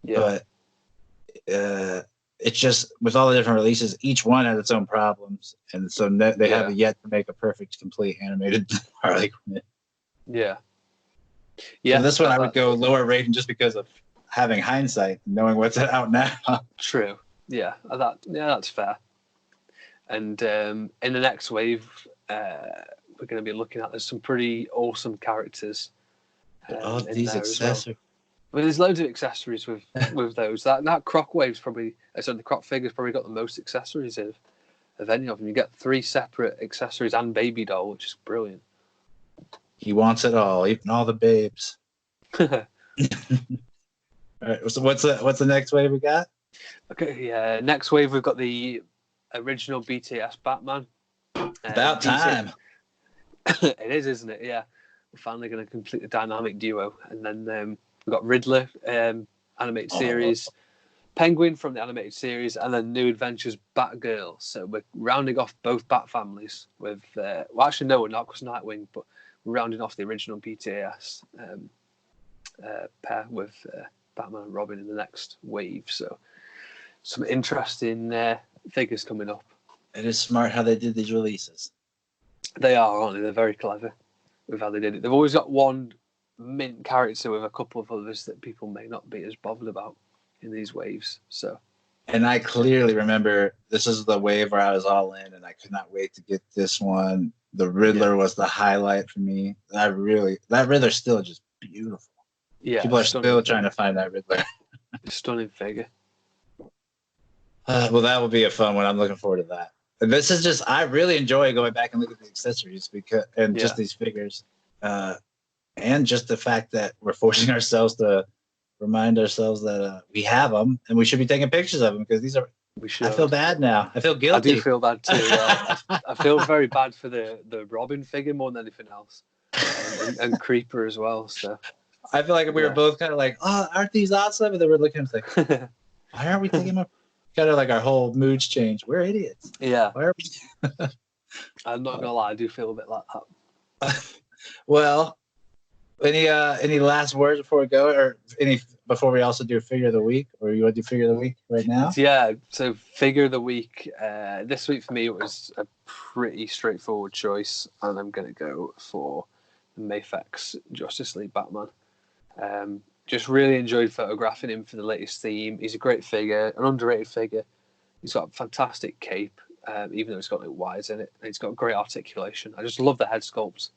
Speaker 2: Yeah.
Speaker 1: But it's just, with all the different releases, each one has its own problems. And so they have yet to make a perfect, complete animated Harley Quinn.
Speaker 2: Yeah. Yeah.
Speaker 1: So this one I would go lower rating just because of having hindsight, knowing what's out now.
Speaker 2: True. Yeah. That's fair. And in the next wave, we're going to be looking at, there's some pretty awesome characters.
Speaker 1: These accessories.
Speaker 2: Well, there's loads of accessories with those. That Croc wave's probably, the Croc figure's probably got the most accessories of any of them. You get 3 separate accessories and baby doll, which is brilliant.
Speaker 1: He wants it all, even all the babes. All right. So what's the next wave we got?
Speaker 2: Okay. Yeah. Next wave we've got the original BTAS Batman.
Speaker 1: About time.
Speaker 2: It is, isn't it? Yeah. We're finally going to complete the dynamic duo, and then we've got Riddler animated series, Penguin from the animated series, and then New Adventures Batgirl. So we're rounding off both Bat families with actually no, we're not, because Nightwing, but we're rounding off the original BTAS pair with Batman and Robin in the next wave. So some interesting figures coming up.
Speaker 1: It is smart how they did these releases.
Speaker 2: They are, aren't they? They're very clever with how they did it. They've always got one mint character with a couple of others that people may not be as bothered about in these waves. So,
Speaker 1: and I clearly remember this is the wave where I was all in, and I could not wait to get this one. The Riddler was the highlight for me. That Riddler's still just beautiful.
Speaker 2: Yeah,
Speaker 1: people are still trying to find that Riddler.
Speaker 2: Stunning figure.
Speaker 1: Well, that will be a fun one. I'm looking forward to that. And this is just, I really enjoy going back and looking at the accessories just these figures. And just the fact that we're forcing ourselves to remind ourselves that we have them and we should be taking pictures of them, because these are, I feel bad now. I feel guilty.
Speaker 2: I do feel bad too. I feel very bad for the Robin figure more than anything else. And Creeper as well. So
Speaker 1: I feel like we were both kind of like, oh, aren't these awesome? And then we're looking and like, why aren't we taking them? Kind of like our whole moods change. We're idiots.
Speaker 2: Yeah.
Speaker 1: Why are we?
Speaker 2: I'm not gonna lie, I do feel a bit like that.
Speaker 1: Well, any last words before we go, or before we also do figure of the week, or you want to do figure of the week right now?
Speaker 2: Yeah. So figure of the week. This week for me it was a pretty straightforward choice, and I'm gonna go for the Mafex Justice League Batman. Just really enjoyed photographing him for the latest theme. He's a great figure, an underrated figure. He's got a fantastic cape, even though it's got no wires in it. And he's got great articulation. I just love the head sculpt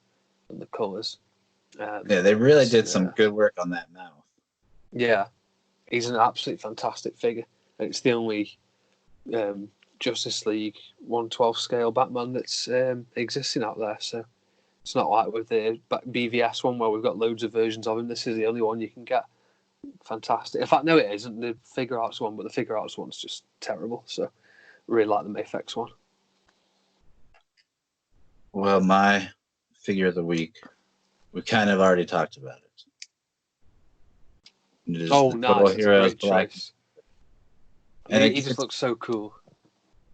Speaker 2: and the colours.
Speaker 1: They really did some good work on that mouth.
Speaker 2: Yeah, he's an absolutely fantastic figure. And it's the only Justice League 1/12 scale Batman that's existing out there. So it's not like with the BVS one where we've got loads of versions of him. This is the only one you can get. Fantastic. In fact, no, it isn't the Figure Arts one, but the Figure Arts one's just terrible. So, really like the Mafex one.
Speaker 1: Well, my figure of the week, we kind of already talked about it.
Speaker 2: Nice. Heroes choice. And he just looks so cool.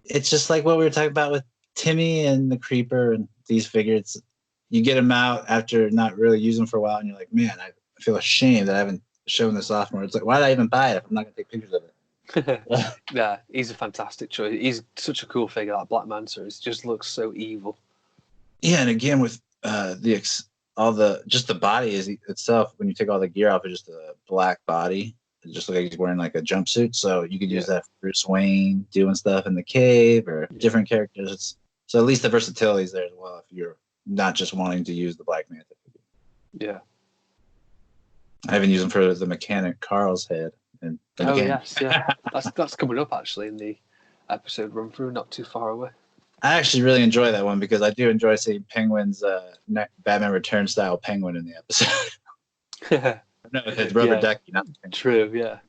Speaker 1: It's just like what we were talking about with Timmy and the Creeper and these figures. You get them out after not really using them for a while, and you're like, man, I feel ashamed that I haven't shown this off more. It's like, why did I even buy it if I'm not going to take pictures of it?
Speaker 2: Yeah, he's a fantastic choice. He's such a cool figure, like Black Manta. It just looks so evil.
Speaker 1: Yeah, and again with the body itself. When you take all the gear off, it's just a black body. It just looks like he's wearing like a jumpsuit. So you could use that for Bruce Wayne doing stuff in the cave or different characters. So at least the versatility is there as well if you're not just wanting to use the Black Manta.
Speaker 2: Yeah.
Speaker 1: I haven't used them for the mechanic Carl's head.
Speaker 2: Yes, yeah. That's coming up actually in the episode run through, not too far away.
Speaker 1: I actually really enjoy that one because I do enjoy seeing Penguin's Batman Return style Penguin in the episode. No, it's rubber ducky, not
Speaker 2: true. Yeah.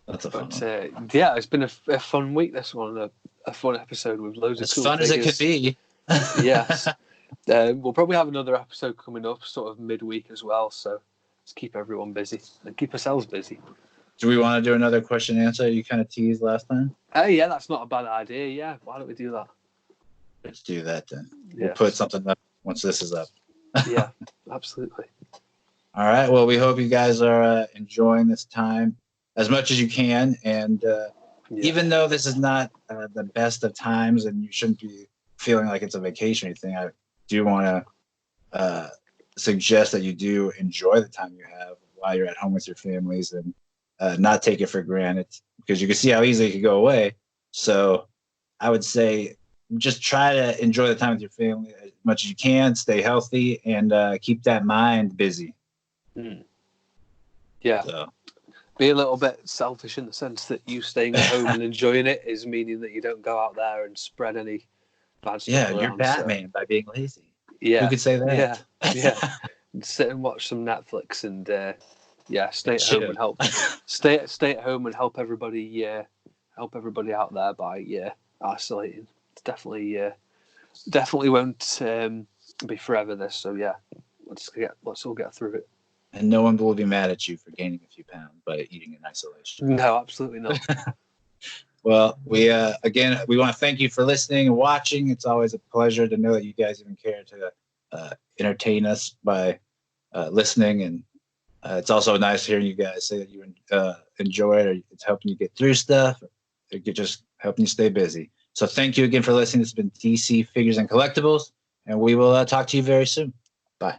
Speaker 1: That's a fun one.
Speaker 2: Yeah, it's been a fun week. This one, a fun episode with loads of cool
Speaker 1: fun
Speaker 2: figures.
Speaker 1: As it could be.
Speaker 2: Yes. We'll probably have another episode coming up, sort of midweek as well. So let's keep everyone busy and keep ourselves busy.
Speaker 1: Do we want to do another question and answer? You kind of teased last time.
Speaker 2: Yeah, that's not a bad idea. Yeah, why don't we do that?
Speaker 1: Let's do that then. We'll put something up once this is up.
Speaker 2: Yeah, absolutely.
Speaker 1: All right. Well, we hope you guys are enjoying this time as much as you can. And even though this is not the best of times and you shouldn't be feeling like it's a vacation or anything, I do want to suggest that you do enjoy the time you have while you're at home with your families and not take it for granted, because you can see how easily it could go away. So I would say just try to enjoy the time with your family as much as you can, stay healthy, and keep that mind busy.
Speaker 2: Yeah. So. Be a little bit selfish in the sense that you staying at home and enjoying it is meaning that you don't go out there and spread any bad stuff around.
Speaker 1: You're Batman by being lazy.
Speaker 2: Yeah.
Speaker 1: Who could say that?
Speaker 2: Yeah. Sit and watch some Netflix and stay at home and help. Stay at home and help everybody out there by isolating. It's definitely won't be forever this. So let's all get through it.
Speaker 1: And no one will be mad at you for gaining a few pounds by eating in isolation.
Speaker 2: No, absolutely not.
Speaker 1: Well, we want to thank you for listening and watching. It's always a pleasure to know that you guys even care to entertain us by listening, and it's also nice hearing you guys say that you enjoy it, or it's helping you get through stuff, or it just helping you stay busy. So thank you again for listening. This has been DC Figures and Collectibles, and we will talk to you very soon. Bye.